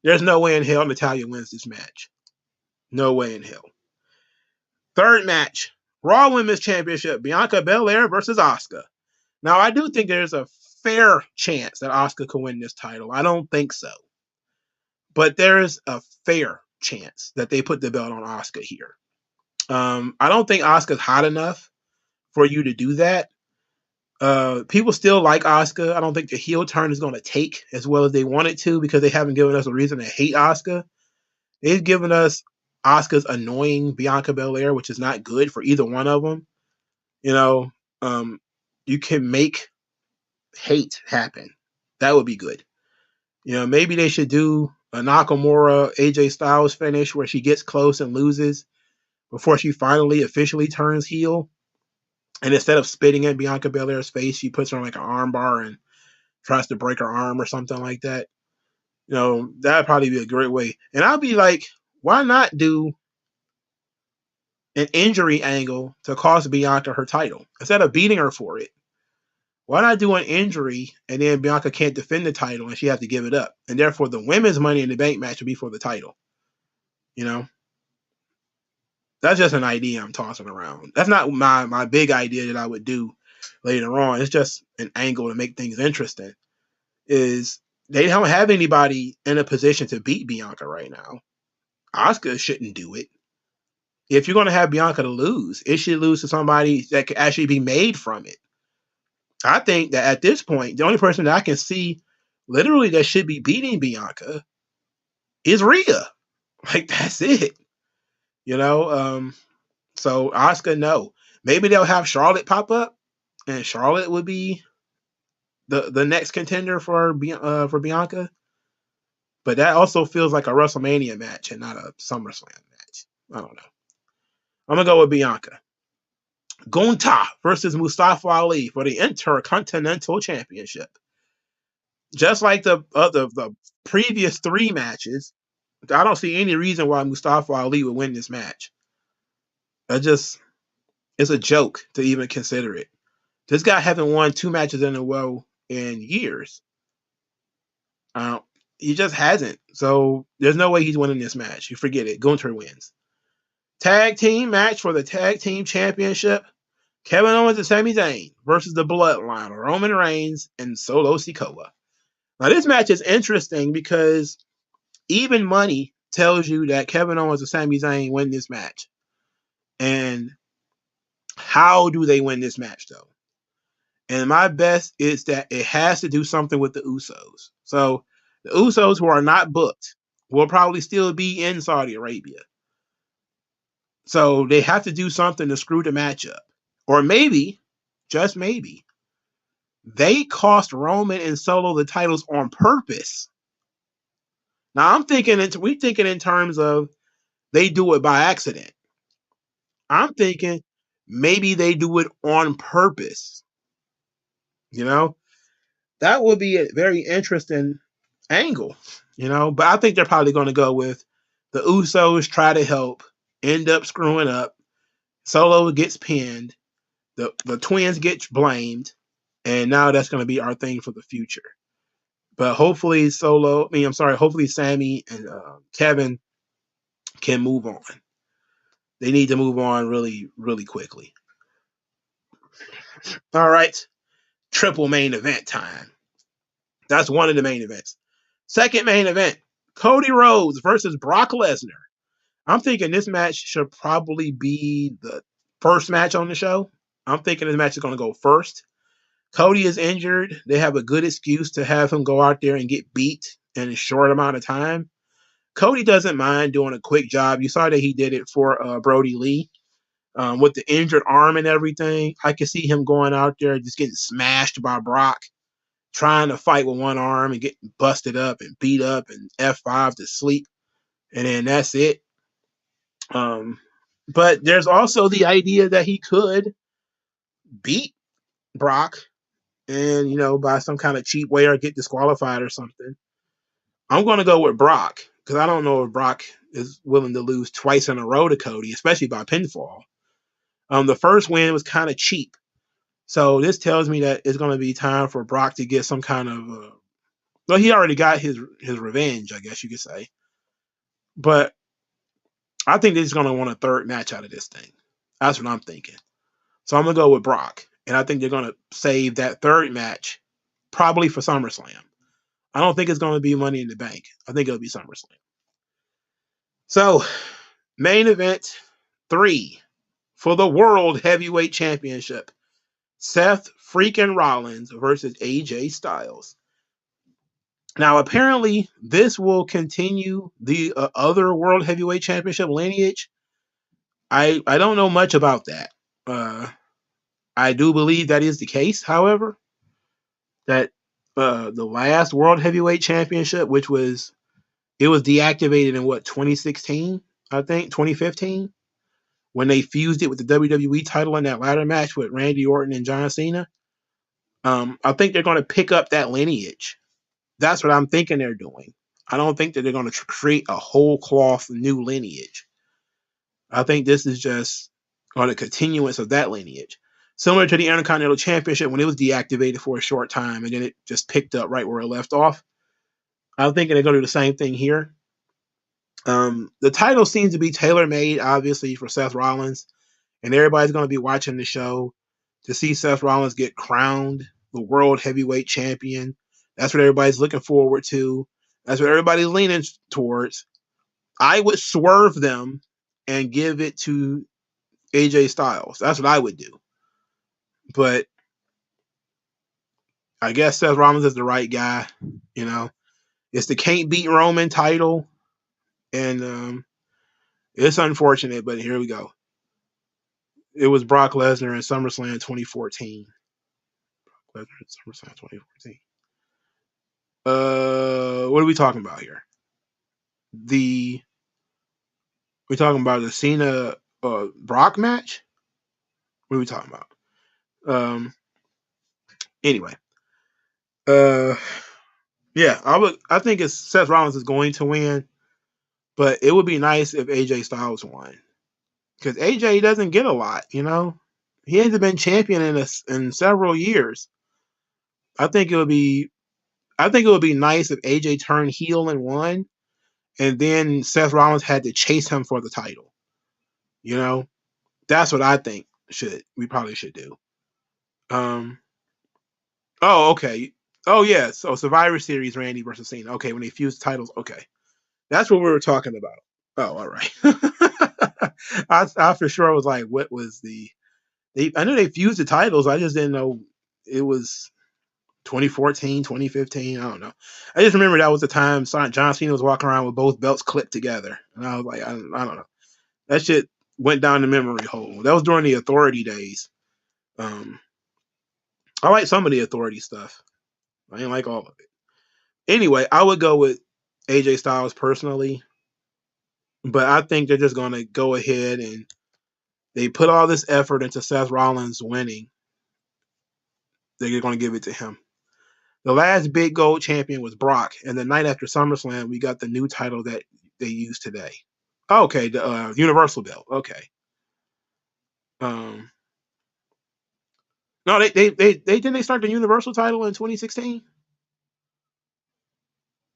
[SPEAKER 1] There's no way in hell Natalya wins this match. No way in hell. Third match, Raw Women's Championship, Bianca Belair versus Asuka. Now, I do think there's a fair chance that Asuka could win this title. I don't think so. But there is a fair chance that they put the belt on Asuka here. I don't think Asuka's hot enough for you to do that. People still like Asuka. I don't think the heel turn is going to take as well as they want it to because they haven't given us a reason to hate Asuka. They've given us Asuka's annoying Bianca Belair, which is not good for either one of them. You know, you can make hate happen. That would be good. You know, maybe they should do a Nakamura AJ Styles finish where she gets close and loses before she finally officially turns heel. And instead of spitting in Bianca Belair's face, she puts her on like an armbar and tries to break her arm or something like that. You know, that'd probably be a great way. And I'll be like, why not do an injury angle to cost Bianca her title instead of beating her for it? Why not do an injury and then Bianca can't defend the title and she has to give it up? And therefore, the women's Money in the Bank match would be for the title. You know, that's just an idea I'm tossing around. That's not my big idea that I would do later on. It's just an angle to make things interesting. Is they don't have anybody in a position to beat Bianca right now. Asuka shouldn't do it. If you're going to have Bianca to lose, it should lose to somebody that could actually be made from it. I think that at this point, the only person that I can see literally that should be beating Bianca is Rhea. Like, that's it. You know, so Asuka, no. Maybe they'll have Charlotte pop up, and Charlotte would be the next contender for Bianca. But that also feels like a WrestleMania match and not a SummerSlam match. I don't know. I'm gonna go with Bianca. Gunta versus Mustafa Ali for the Intercontinental Championship. Just like the previous 3 matches, I don't see any reason why Mustafa Ali would win this match. It's a joke to even consider it. This guy hasn't won 2 matches in a row in years. He just hasn't. So there's no way he's winning this match. You forget it. Gunther wins. Tag team match for the Tag Team Championship. Kevin Owens and Sami Zayn versus the Bloodline, Roman Reigns and Solo Sikoa. Now, this match is interesting because even money tells you that Kevin Owens and Sami Zayn win this match. And how do they win this match, though? And my best is that it has to do something with the Usos. So the Usos, who are not booked, will probably still be in Saudi Arabia. So they have to do something to screw the match up. Or maybe, just maybe, they cost Roman and Solo the titles on purpose. Now we're thinking in terms of they do it by accident. I'm thinking maybe they do it on purpose. You know, that would be a very interesting angle. You know, but I think they're probably going to go with the Usos try to help, end up screwing up. Solo gets pinned. The twins get blamed, and now that's going to be our thing for the future. But hopefully hopefully Sammy and Kevin can move on. They need to move on really, really quickly. All right. Triple main event time. That's one of the main events. Second main event, Cody Rhodes versus Brock Lesnar. I'm thinking this match should probably be the first match on the show. I'm thinking this match is going to go first. Cody is injured. They have a good excuse to have him go out there and get beat in a short amount of time. Cody doesn't mind doing a quick job. You saw that he did it for Brody Lee with the injured arm and everything. I can see him going out there just getting smashed by Brock, trying to fight with one arm and getting busted up and beat up and F5 to sleep. And then that's it. But there's also the idea that he could beat Brock and, you know, by some kind of cheap way or get disqualified or something. I'm going to go with Brock because I don't know if Brock is willing to lose twice in a row to Cody, especially by pinfall. The first win was kind of cheap. So this tells me that it's going to be time for Brock to get some kind of well, he already got his revenge, I guess you could say. But I think he's going to want a third match out of this thing. That's what I'm thinking. So I'm going to go with Brock. And I think they're going to save that third match probably for SummerSlam. I don't think it's going to be Money in the Bank. I think it'll be SummerSlam. So, main event 3 for the World Heavyweight Championship. Seth freaking Rollins versus AJ Styles. Now, apparently, this will continue the other World Heavyweight Championship lineage. I don't know much about that. I do believe that is the case, however, that the last World Heavyweight Championship, it was deactivated in 2016, I think, 2015, when they fused it with the WWE title in that ladder match with Randy Orton and John Cena. I think they're going to pick up that lineage. That's what I'm thinking they're doing. I don't think that they're going to create a whole cloth new lineage. I think this is just on a continuance of that lineage. Similar to the Intercontinental Championship when it was deactivated for a short time and then it just picked up right where it left off. I'm thinking they're going to do the same thing here. The title seems to be tailor made, obviously, for Seth Rollins, and everybody's going to be watching the show to see Seth Rollins get crowned the World Heavyweight Champion. That's what everybody's looking forward to. That's what everybody's leaning towards. I would swerve them and give it to AJ Styles. That's what I would do. But I guess Seth Rollins is the right guy. You know, it's the can't beat Roman title, and it's unfortunate, but here we go. It was Brock Lesnar in SummerSlam 2014. Brock Lesnar in SummerSlam 2014. What are we talking about here? We're talking about the Cena Brock match. What are we talking about? Anyway, yeah, I think it's Seth Rollins is going to win, but it would be nice if AJ Styles won because AJ doesn't get a lot. You know, he hasn't been champion in several years. I think it would be nice if AJ turned heel and won, and then Seth Rollins had to chase him for the title. You know, that's what I think we probably should do. Oh, okay. Oh, yeah. So Survivor Series, Randy versus Cena. Okay, when they fused titles. Okay, that's what we were talking about. Oh, all right. I for sure was like, what was I knew they fused the titles. I just didn't know it was 2014, 2015. I don't know. I just remember that was the time John Cena was walking around with both belts clipped together. And I was like, I don't know. That shit went down the memory hole. That was during the Authority days. I like some of the Authority stuff. I didn't like all of it. Anyway, I would go with AJ Styles personally, but I think they're just going to go ahead and they put all this effort into Seth Rollins winning. They're going to give it to him. The last big gold champion was Brock, and the night after SummerSlam, we got the new title that they use today. Okay, the Universal belt. Okay. No, they didn't they start the Universal title in 2016.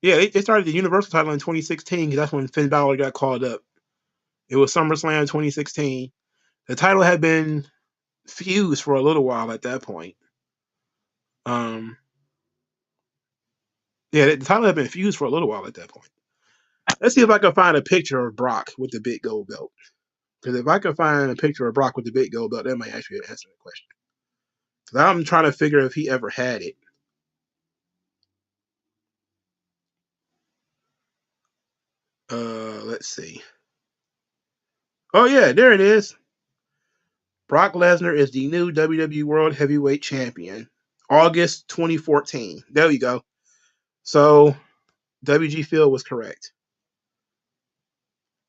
[SPEAKER 1] Yeah, they started the Universal title in 2016 because that's when Finn Balor got called up. It was SummerSlam 2016. The title had been fused for a little while at that point. Yeah, the title had been fused for a little while at that point. Let's see if I can find a picture of Brock with the big gold belt. Because if I can find a picture of Brock with the big gold belt, that might actually answer the question. Because I'm trying to figure if he ever had it. Let's see. Oh yeah, there it is. Brock Lesnar is the new WWE World Heavyweight Champion. August 2014. There you go. So WG Phil was correct.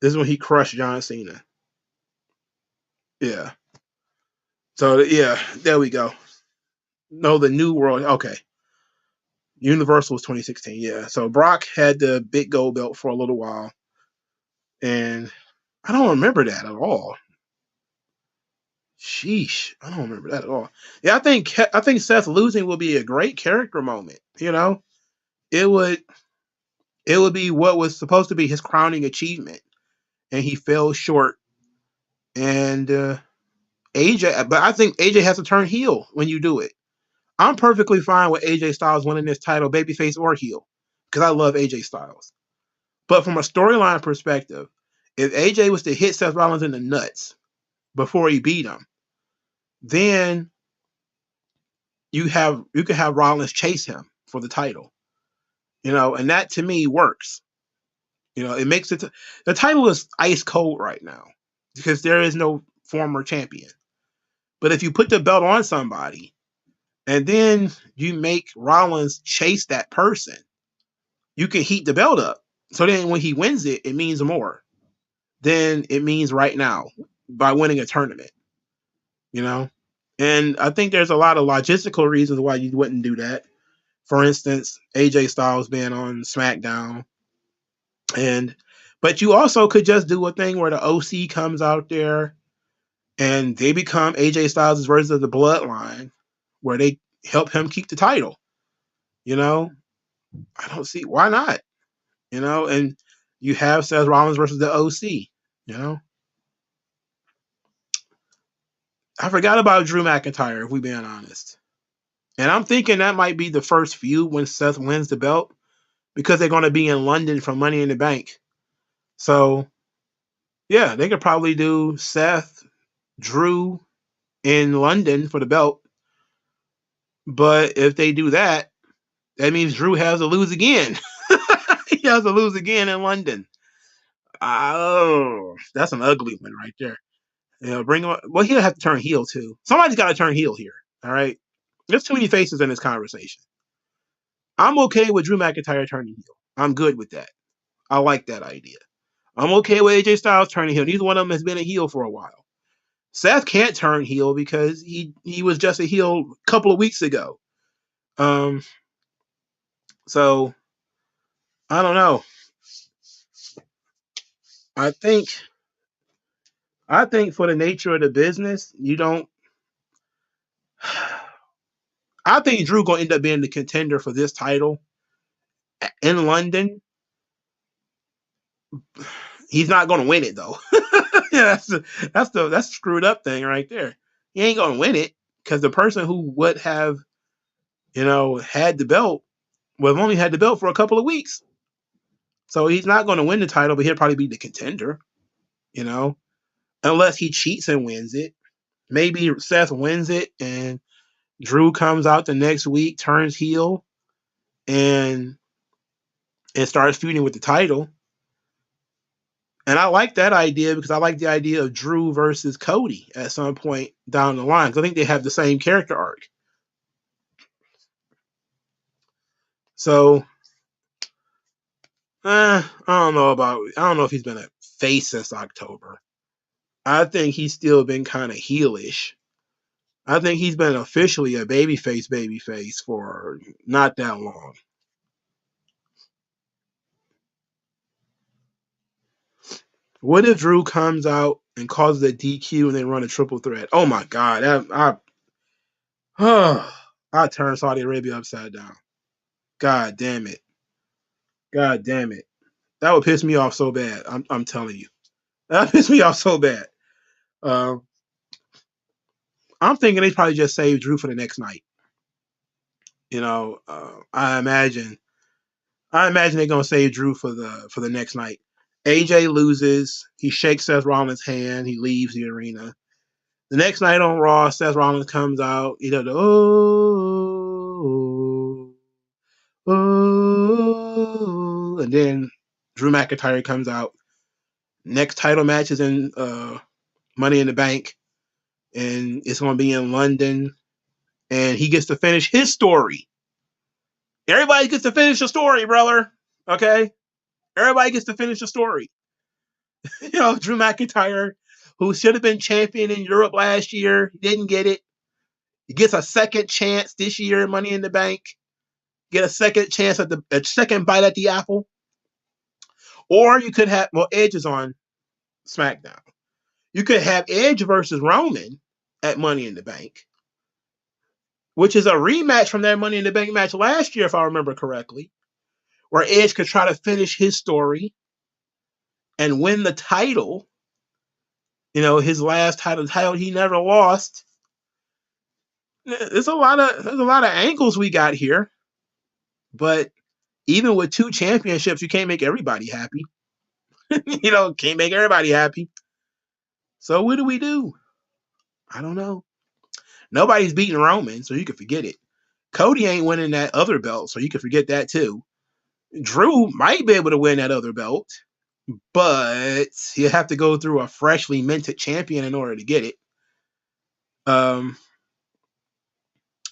[SPEAKER 1] This is when he crushed John Cena. Yeah. So yeah, there we go. No, the new world. Okay. Universal was 2016. Yeah. So Brock had the big gold belt for a little while. And I don't remember that at all. Sheesh. I don't remember that at all. Yeah, I think Seth losing will be a great character moment. You know? It would be what was supposed to be his crowning achievement. And he fell short. And AJ, but I think AJ has to turn heel when you do it. I'm perfectly fine with AJ Styles winning this title, babyface or heel, because I love AJ Styles. But from a storyline perspective, if AJ was to hit Seth Rollins in the nuts before he beat him, then you can have Rollins chase him for the title. You know, and that to me works. You know, it makes it the title is ice cold right now because there is no former champion. But if you put the belt on somebody and then you make Rollins chase that person, you can heat the belt up. So then when he wins it, it means more than it means right now by winning a tournament. You know? And I think there's a lot of logistical reasons why you wouldn't do that. For instance, AJ Styles being on SmackDown, and but you also could just do a thing where the OC comes out there and they become AJ Styles' version of the Bloodline, where they help him keep the title. You know, I don't see why not. And you have Seth Rollins versus the OC. You know, I forgot about Drew McIntyre, if we're being honest. And I'm thinking that might be the first feud when Seth wins the belt because they're going to be in London for Money in the Bank. So, yeah, they could probably do Seth, Drew in London for the belt. But if they do that, that means Drew has to lose again. He has to lose again in London. Oh, that's an ugly one right there. Bring him. Well, he'll have to turn heel too. Somebody's got to turn heel here. All right. There's too many faces in this conversation. I'm okay with Drew McIntyre turning heel. I'm good with that. I like that idea. I'm okay with AJ Styles turning heel. Neither one of them has been a heel for a while. Seth can't turn heel because he was just a heel a couple of weeks ago. Um, so I don't know. I think for the nature of the business, you don't. I think Drew gonna end up being the contender for this title in London. He's not gonna win it though. Yeah, that's the screwed up thing right there. He ain't gonna win it because the person who would have, had the belt would have only had the belt for a couple of weeks. So he's not gonna win the title, but he'll probably be the contender, you know, unless he cheats and wins it. Maybe Seth wins it and Drew comes out the next week, turns heel, and starts feuding with the title. And I like that idea because I like the idea of Drew versus Cody at some point down the line. Because I think they have the same character arc. So I don't know if he's been a face since October. I think he's still been kind of heelish. I think he's been officially a babyface for not that long. What if Drew comes out and causes a DQ and they run a triple threat? Oh my God. I turn Saudi Arabia upside down. God damn it. God damn it. That would piss me off so bad. I'm telling you. That would piss me off so bad. Um, I'm thinking they probably just saved Drew for the next night. I imagine they're gonna save Drew for the next night. AJ loses. He shakes Seth Rollins' hand. He leaves the arena. The next night on Raw, Seth Rollins comes out. And then Drew McIntyre comes out. Next title match is in Money in the Bank, and it's going to be in London, and he gets to finish his story. Everybody gets to finish a story, brother. Okay? Everybody gets to finish a story. Drew McIntyre, who should have been champion in Europe last year, didn't get it. He gets a second chance this year in Money in the Bank. Get a second chance at a second bite at the apple. Or you could have, Edge is on SmackDown. You could have Edge versus Roman at Money in the Bank, which is a rematch from that Money in the Bank match last year, if I remember correctly, where Edge could try to finish his story and win the title. His last title he never lost. There's a lot of angles we got here, but even with 2 championships, you can't make everybody happy. Can't make everybody happy. So what do we do? I don't know. Nobody's beating Roman, so you can forget it. Cody ain't winning that other belt, so you can forget that too. Drew might be able to win that other belt, but he'll have to go through a freshly minted champion in order to get it.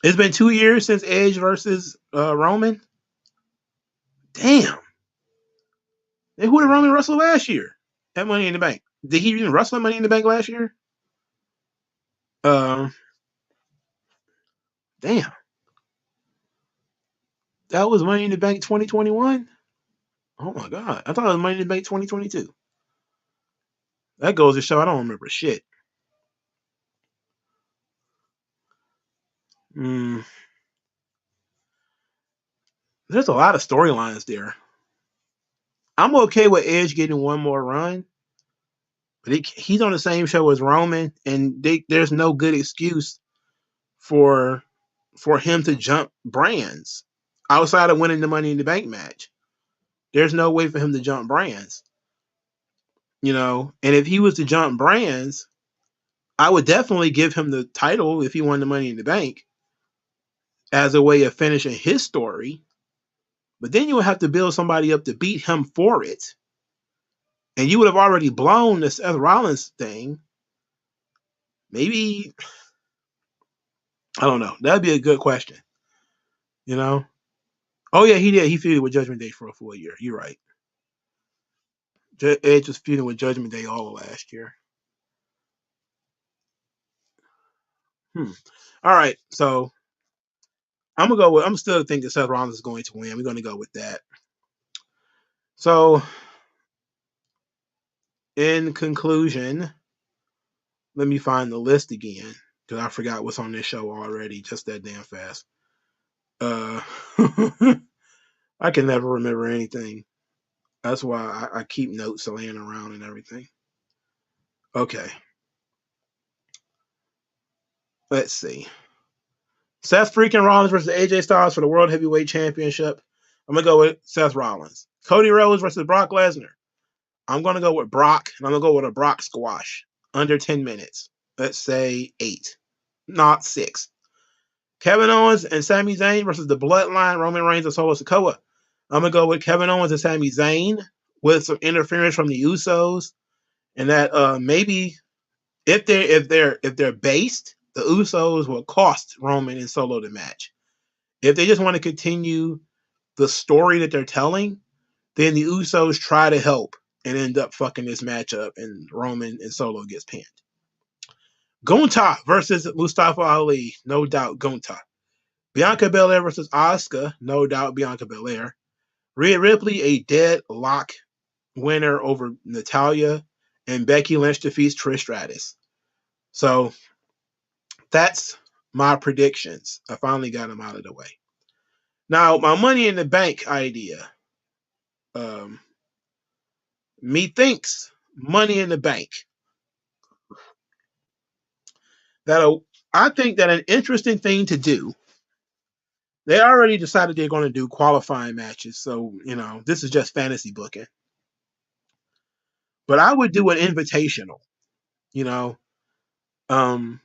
[SPEAKER 1] It's been 2 years since Edge versus Roman. Damn. And who did Roman wrestle last year at Money in the Bank? Did he even wrestle at Money in the Bank last year? Um, Damn. That was Money in the Bank 2021? Oh my God. I thought it was Money in the Bank 2022. That goes to show I don't remember shit. Mm, there's a lot of storylines there. I'm okay with Edge getting one more run, but he's on the same show as Roman, and there's no good excuse for him to jump brands outside of winning the Money in the Bank match. There's no way for him to jump brands, And if he was to jump brands, I would definitely give him the title if he won the Money in the Bank as a way of finishing his story. But then you would have to build somebody up to beat him for it, and you would have already blown the Seth Rollins thing. Maybe I don't know. That'd be a good question. You know? Oh yeah, he did. He feuded with Judgment Day for a full year. You're right. Edge was feuding with Judgment Day all last year. All right, so I'm gonna go with. I'm still thinking Seth Rollins is going to win. We're gonna go with that. So, in conclusion, let me find the list again because I forgot what's on this show already. Just that damn fast. I can never remember anything. That's why I keep notes laying around and everything. Okay. Let's see. Seth freaking Rollins versus AJ Styles for the World Heavyweight Championship. I'm going to go with Seth Rollins. Cody Rhodes versus Brock Lesnar. I'm going to go with Brock, and I'm going to go with a Brock squash. Under 10 minutes. Let's say 8. Not 6. Kevin Owens and Sami Zayn versus the Bloodline, Roman Reigns and Solo Sikoa. I'm going to go with Kevin Owens and Sami Zayn with some interference from the Usos. And that maybe if they're based, the Usos will cost Roman and Solo the match. If they just want to continue the story that they're telling, then the Usos try to help and end up fucking this match up, and Roman and Solo gets pinned. Gunta versus Mustafa Ali, no doubt Gunta. Bianca Belair versus Asuka, no doubt Bianca Belair. Rhea Ripley, a deadlock winner over Natalya, and Becky Lynch defeats Trish Stratus. So that's my predictions. I finally got them out of the way. Now, my Money in the Bank idea. Methinks Money in the Bank. I think that an interesting thing to do. They already decided they're going to do qualifying matches, so this is just fantasy booking. But I would do an invitational, and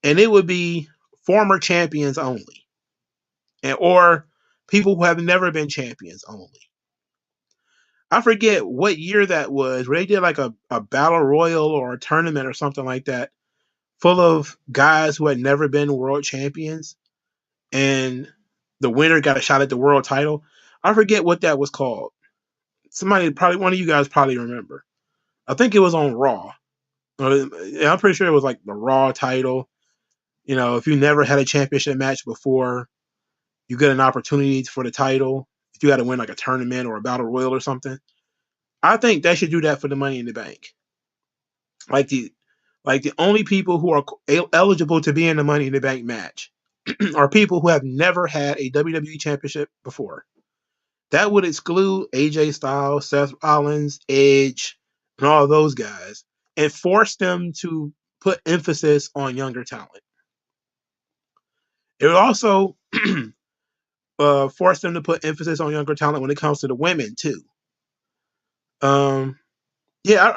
[SPEAKER 1] it would be former champions only, or people who have never been champions only. I forget what year that was, where they did like a battle royal or a tournament or something like that, full of guys who had never been world champions, and the winner got a shot at the world title. I forget what that was called. One of you guys probably remember. I think it was on Raw. I'm pretty sure it was like the Raw title. If you never had a championship match before, you get an opportunity for the title. If you got to win like a tournament or a battle royal or something, I think they should do that for the Money in the Bank. Like the only people who are eligible to be in the Money in the Bank match are people who have never had a WWE championship before. That would exclude AJ Styles, Seth Rollins, Edge, and all those guys, and force them to put emphasis on younger talent. It would also force them to put emphasis on younger talent when it comes to the women too. I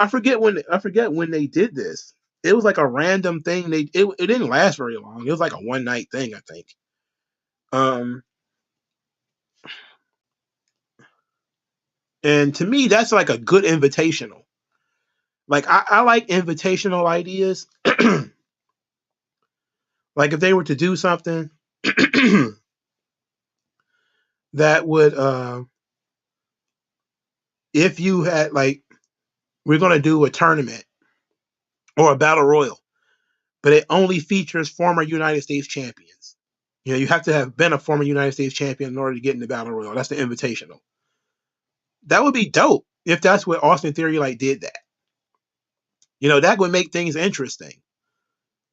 [SPEAKER 1] forget when they did this. It was like a random thing. It didn't last very long. It was like a one night thing, I think. And to me, that's like a good invitational. Like I like invitational ideas. Like if they were to do something that would, if you had like, we're going to do a tournament or a battle royal, but it only features former United States champions. You know, you have to have been a former United States champion in order to get in the Battle Royal. That's the Invitational. That would be dope if that's what Austin Theory like did that. You know, that would make things interesting.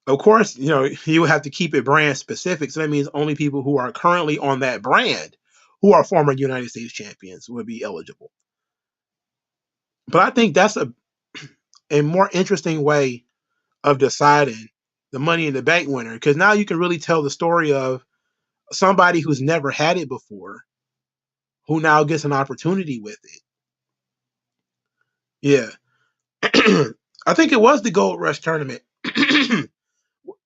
[SPEAKER 1] Of course, you know, you would have to keep it brand specific. So that means only people who are currently on that brand who are former United States champions would be eligible. But I think that's a more interesting way of deciding the Money in the Bank winner, because now you can really tell the story of somebody who's never had it before who now gets an opportunity with it. Yeah. I think it was the Gold Rush tournament.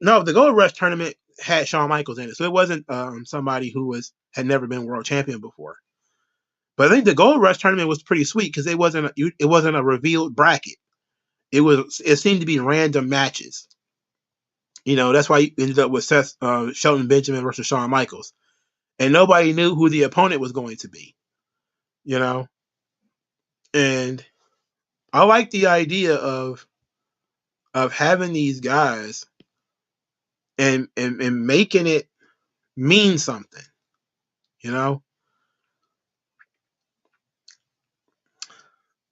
[SPEAKER 1] No, the Gold Rush tournament had Shawn Michaels in it, so it wasn't somebody who had never been world champion before. But I think the Gold Rush tournament was pretty sweet because it wasn't a revealed bracket. It seemed to be random matches. You know, that's why you ended up with Shelton Benjamin versus Shawn Michaels, and nobody knew who the opponent was going to be. You know, and I like the idea of having these guys and making it mean something. You know,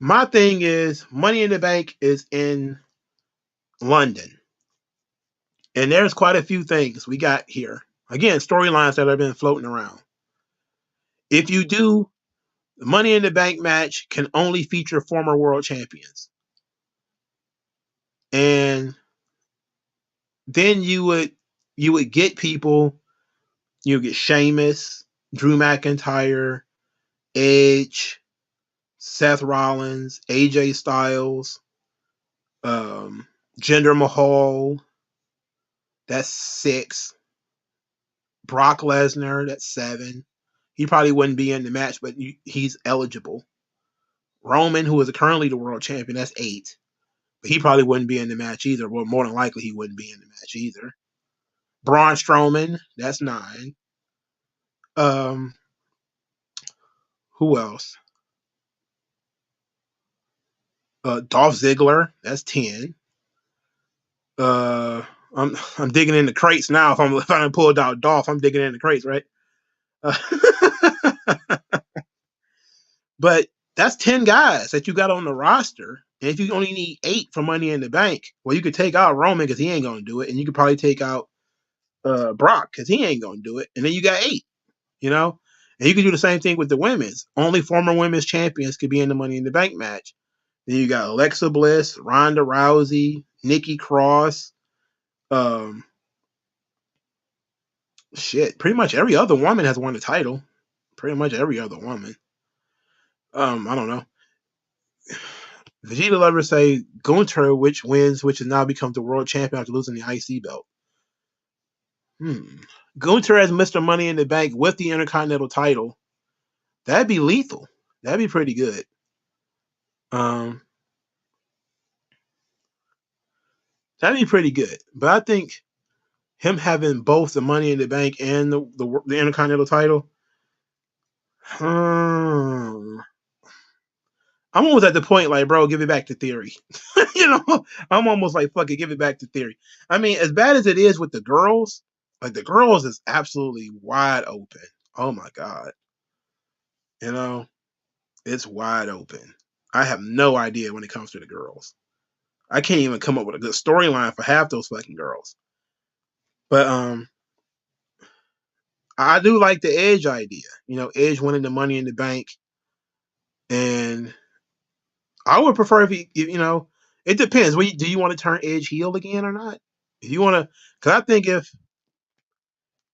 [SPEAKER 1] my thing is Money in the Bank is in London, and there's quite a few things we got here. Again, storylines that have been floating around. If you do the Money in the Bank match, can only feature former world champions, and then you would get people. You get Sheamus, Drew McIntyre, Edge, Seth Rollins, AJ Styles, um, Jinder Mahal. That's 6. Brock Lesnar. That's 7. He probably wouldn't be in the match, but he's eligible. Roman, who is currently the world champion, that's 8. But he probably wouldn't be in the match either. Well, more than likely, he wouldn't be in the match either. Braun Strowman, that's 9. Um, who else? Dolph Ziggler, that's 10. Uh, I'm digging in the crates now. If I pulled out Dolph, I'm digging in the crates, right? Uh, but that's 10 guys that you got on the roster. And if you only need 8 for Money in the Bank, well, you could take out Roman because he ain't gonna do it, and you could probably take out Brock because he ain't gonna do it, and then you got 8. You know, and you can do the same thing with the women's. Only former women's champions could be in the Money in the Bank match. Then you got Alexa Bliss, Ronda Rousey, Nikki Cross, um, shit. Pretty much every other woman has won the title. Pretty much every other woman. I don't know. Vegeta lovers say Gunter, which has now become the world champion after losing the IC belt. Gunter as Mr. Money in the Bank with the Intercontinental title. That'd be lethal. That'd be pretty good. That'd be pretty good. But I think him having both the Money in the Bank and the Intercontinental title, I'm almost at the point like, bro, give it back to Theory. You know, I'm almost like, fuck it, give it back to Theory. I mean, as bad as it is with the girls, like the girls is absolutely wide open. Oh my god, you know, it's wide open. I have no idea when it comes to the girls. I can't even come up with a good storyline for half those fucking girls. But I do like the Edge idea. You know, Edge winning the Money in the Bank, and I would prefer if you know, it depends. Do you want to turn Edge heel again or not? If you want to, because I think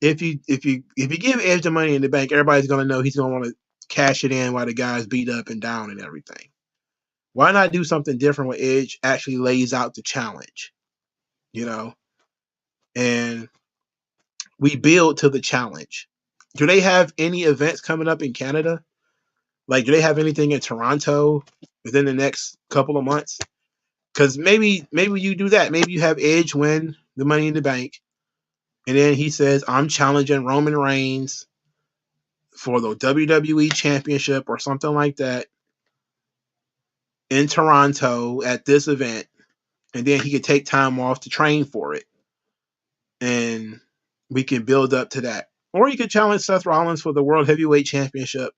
[SPEAKER 1] if you give Edge the Money in the Bank, everybody's gonna know he's gonna want to cash it in while the guy's beat up and down and everything. Why not do something different where Edge actually lays out the challenge, you know, and we build to the challenge. Do they have any events coming up in Canada? Like, do they have anything in Toronto within the next couple of months? Because maybe you do that. Maybe you have Edge win the Money in the Bank, and then he says, "I'm challenging Roman Reigns for the WWE Championship or something like that in Toronto at this event," and then he could take time off to train for it. And we can build up to that. Or you could challenge Seth Rollins for the World Heavyweight Championship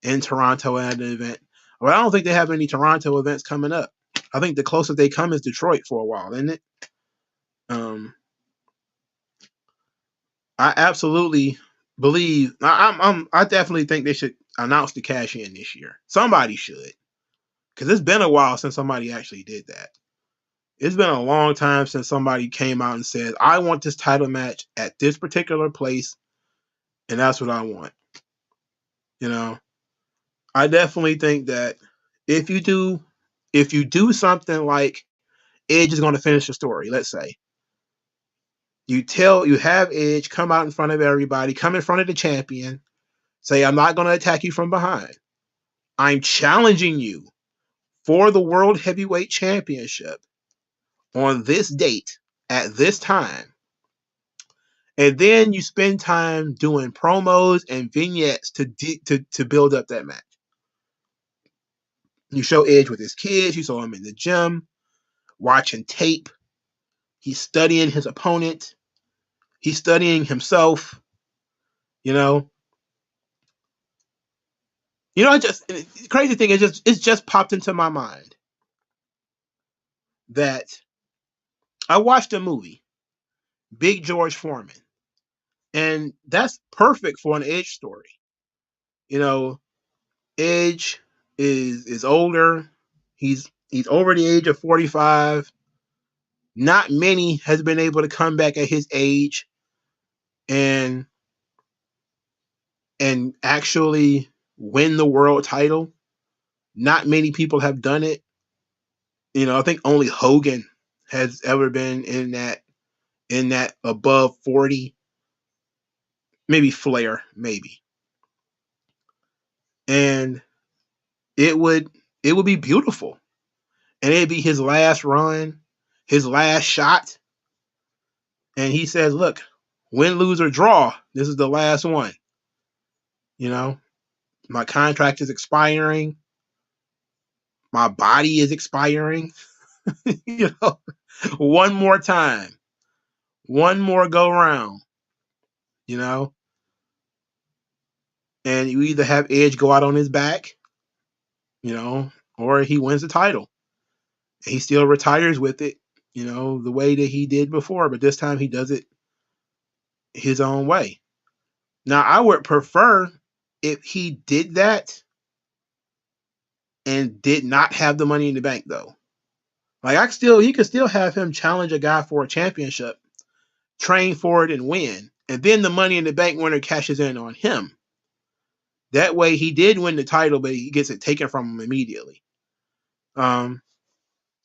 [SPEAKER 1] in Toronto at an event. But I don't think they have any Toronto events coming up. I think the closest they come is Detroit for a while, isn't it? I absolutely believe. I definitely think they should announce the cash in this year. Somebody should, because it's been a while since somebody actually did that. It's been a long time since somebody came out and said, "I want this title match at this particular place, and that's what I want." You know, I definitely think that if you do something like Edge is going to finish the story, let's say you have Edge come out in front of everybody, come in front of the champion, say, "I'm not going to attack you from behind. I'm challenging you for the World Heavyweight Championship on this date at this time." And then you spend time doing promos and vignettes to build up that match. You show Edge with his kids. You saw him in the gym, watching tape. He's studying his opponent. He's studying himself. You know. The crazy thing is it's just popped into my mind that I watched a movie, Big George Foreman, and that's perfect for an Edge story. You know, Edge is older. He's over the age of 45. Not many has been able to come back at his age and actually win the world title. Not many people have done it. I think only Hogan has ever been in that above 40. Maybe Flair, maybe. And it would be beautiful. And it'd be his last run, his last shot. And he says, "Look, win, lose, or draw, this is the last one. My contract is expiring. My body is expiring. you know, one more time, one more go round, you know, and you either have Edge go out on his back, or he wins the title. He still retires with it, the way that he did before, but this time he does it his own way. Now, I would prefer if he did that and did not have the Money in the Bank, though. Like, he could still have him challenge a guy for a championship, train for it and win, and then the Money in the Bank winner cashes in on him. That way, he did win the title, but he gets it taken from him immediately.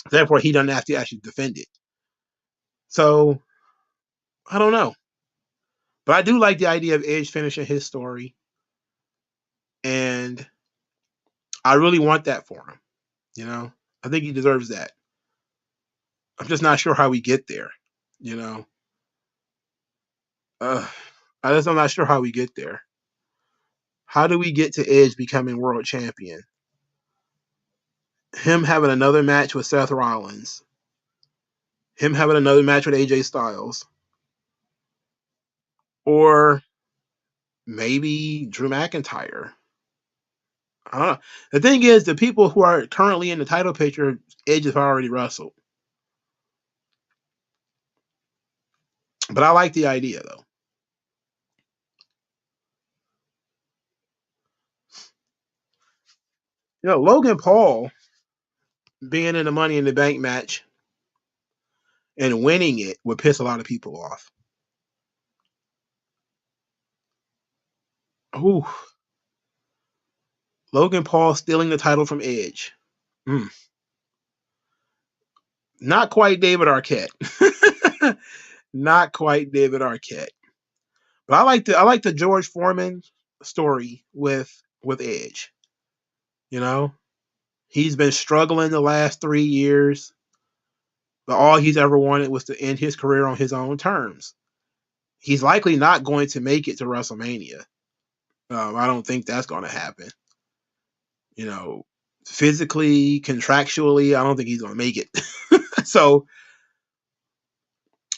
[SPEAKER 1] Therefore, he doesn't have to actually defend it. So, I don't know. But I do like the idea of Edge finishing his story. And I really want that for him. I think he deserves that. I'm just not sure how we get there. You know, I'm not sure how we get there. How do we get to Edge becoming world champion? Him having another match with Seth Rollins. Him having another match with AJ Styles. Or maybe Drew McIntyre. I don't know. The thing is, the people who are currently in the title picture, Edge has already wrestled. But I like the idea, though. Logan Paul being in the Money in the Bank match and winning it would piss a lot of people off. Ooh. Logan Paul stealing the title from Edge. Not quite David Arquette. Not quite David Arquette. But I like the George Foreman story with Edge. He's been struggling the last 3 years, but all he's ever wanted was to end his career on his own terms. He's likely not going to make it to WrestleMania. I don't think that's going to happen. Physically, contractually, I don't think he's going to make it. So,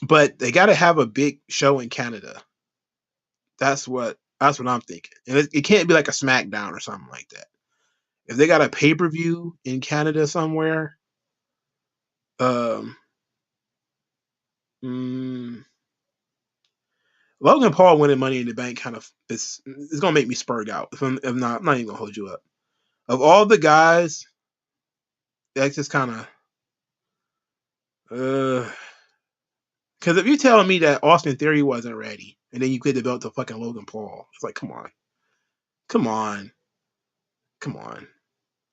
[SPEAKER 1] but they got to have a big show in Canada. That's what I'm thinking, and it can't be like a SmackDown or something like that. If they got a pay-per-view in Canada somewhere, um, mm, Logan Paul winning Money in the Bank kind of it's gonna make me spurg out. If not, I'm not even gonna hold you up. Of all the guys, that's just kind of because if you're telling me that Austin Theory wasn't ready, and then you could develop the fucking Logan Paul, it's like, come on, come on, come on.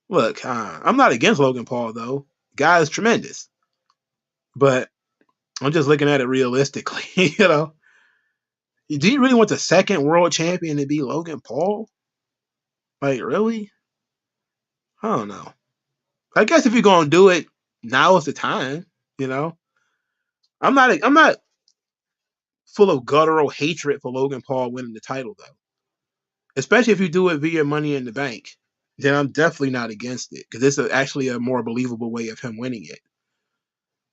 [SPEAKER 1] Look, I'm not against Logan Paul though. Guy is tremendous, but I'm just looking at it realistically. You know, do you really want the second world champion to be Logan Paul? Like, really? I don't know. I guess if you're gonna do it, now is the time. You know, I'm not full of guttural hatred for Logan Paul winning the title though. Especially if you do it via Money in the Bank, then I'm definitely not against it because it's actually a more believable way of him winning it.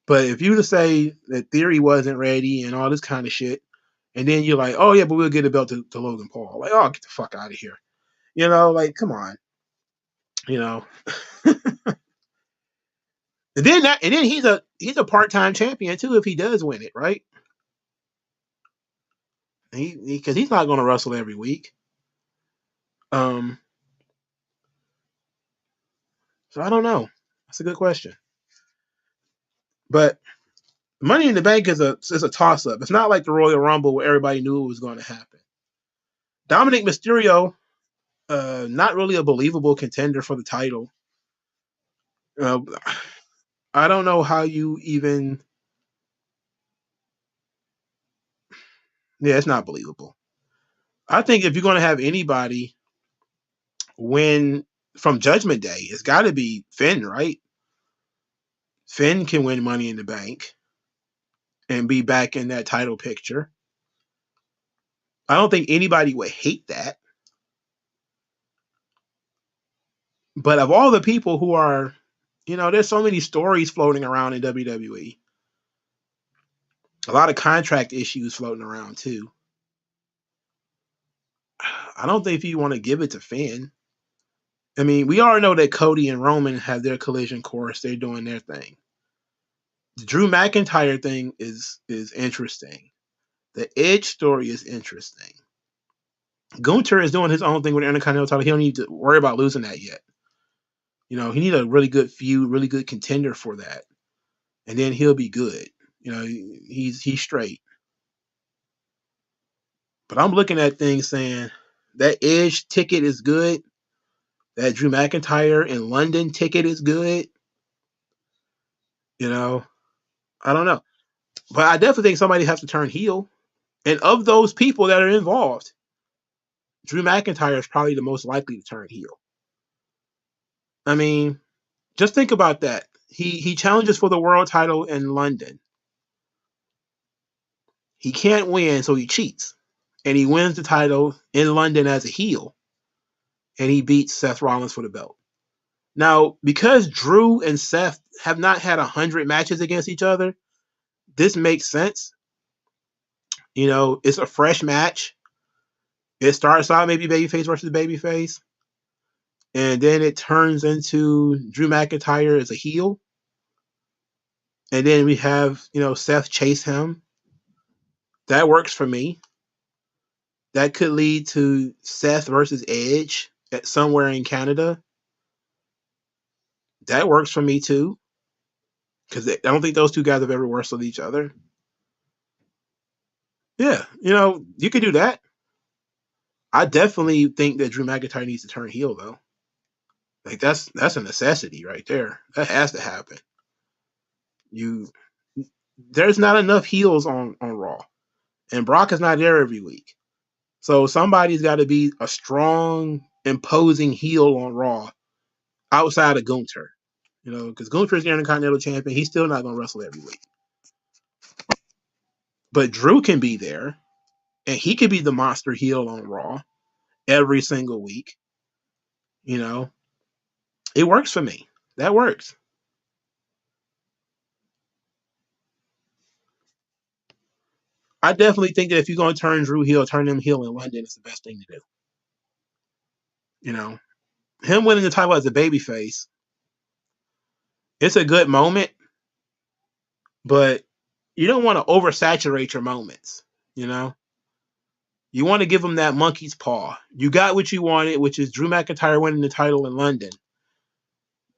[SPEAKER 1] But if you to say that Theory wasn't ready and all this kind of shit, and then you're like, oh yeah, but we'll get a belt to Logan Paul, like, oh, get the fuck out of here, you know, like, come on, you know. And then he's a part-time champion too if he does win it, right? Because he's not going to wrestle every week. Um, so I don't know. That's a good question. But Money in the Bank is a toss up. It's not like the Royal Rumble where everybody knew it was going to happen. Dominic Mysterio, not really a believable contender for the title. Uh, I don't know how you even. Yeah, it's not believable. I think if you're going to have anybody win from Judgment Day, it's got to be Finn, right? Finn can win Money in the Bank and be back in that title picture. I don't think anybody would hate that. But of all the people who are, there's so many stories floating around in WWE. A lot of contract issues floating around too. I don't think if you want to give it to Finn. I mean, we already know that Cody and Roman have their collision course. They're doing their thing. The Drew McIntyre thing is interesting. The Edge story is interesting. Gunther is doing his own thing with the Intercontinental title. He don't need to worry about losing that yet. He need a really good feud, really good contender for that, and then he'll be good. He's straight. But I'm looking at things saying that Edge ticket is good. That Drew McIntyre in London ticket is good. You know, I don't know. But I definitely think somebody has to turn heel. And of those people that are involved, Drew McIntyre is probably the most likely to turn heel. I mean, just think about that. He challenges for the world title in London. He can't win, so he cheats. And he wins the title in London as a heel. And he beats Seth Rollins for the belt. Now, because Drew and Seth have not had 100 matches against each other, this makes sense. It's a fresh match. It starts out maybe babyface versus babyface, and then it turns into Drew McIntyre as a heel, and then we have Seth chase him. That works for me. That could lead to Seth versus Edge at somewhere in Canada. That works for me too, because I don't think those two guys have ever wrestled each other. Yeah, you could do that. I definitely think that Drew McIntyre needs to turn heel though. Like that's a necessity right there. That has to happen. You There's not enough heels on Raw, and Brock is not there every week. So somebody's got to be a strong, imposing heel on Raw outside of Gunther. Because Gunther is the Intercontinental Champion. He's still not going to wrestle every week. But Drew can be there, and he could be the monster heel on Raw every single week. You know, it works for me. That works. I definitely think that if you're going to turn Drew heel, turn him heel in London is the best thing to do. You know, him winning the title as a babyface, it's a good moment, but you don't want to oversaturate your moments. You know, you want to give him that monkey's paw. You got what you wanted, which is Drew McIntyre winning the title in London,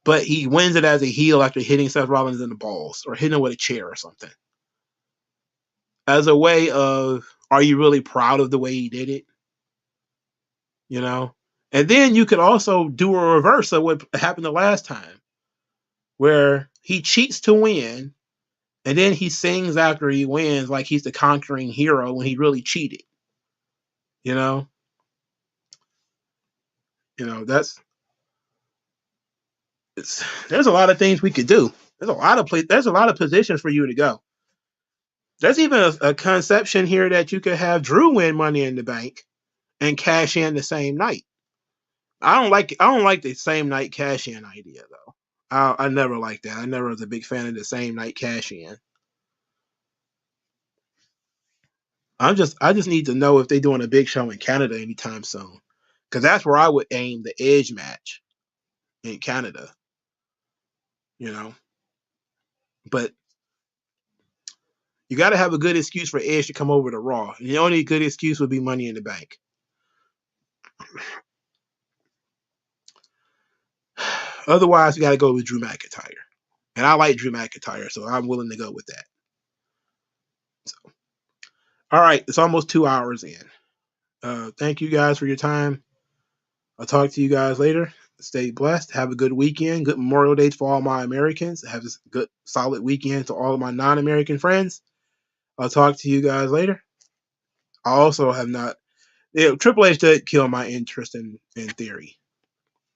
[SPEAKER 1] but he wins it as a heel after hitting Seth Rollins in the balls or hitting him with a chair or something. As a way of, are you really proud of the way he did it? You know? And then you could also do a reverse of what happened the last time, where he cheats to win, and then he sings after he wins like he's the conquering hero when he really cheated. You know? That's there's a lot of things we could do. There's a lot of positions for you to go. There's even a conception here that you could have Drew win Money in the Bank and cash in the same night. I don't like the same night cash in idea though. I never liked that. I never was a big fan of the same night cash in. I just need to know if they're doing a big show in Canada anytime soon, because that's where I would aim the Edge match in Canada. You know, but you got to have a good excuse for Edge to come over to Raw. And the only good excuse would be Money in the Bank. Otherwise, you got to go with Drew McIntyre, and I like Drew McIntyre, so I'm willing to go with that. So, all right, it's almost 2 hours in. Thank you guys for your time. I'll talk to you guys later. Stay blessed. Have a good weekend. Good Memorial Day for all my Americans. Have a good, solid weekend to all of my non-American friends. I'll talk to you guys later. I also have not. Triple H did kill my interest in theory.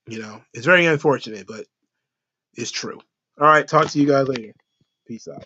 [SPEAKER 1] It's very unfortunate, but it's true. All right, talk to you guys later. Peace out.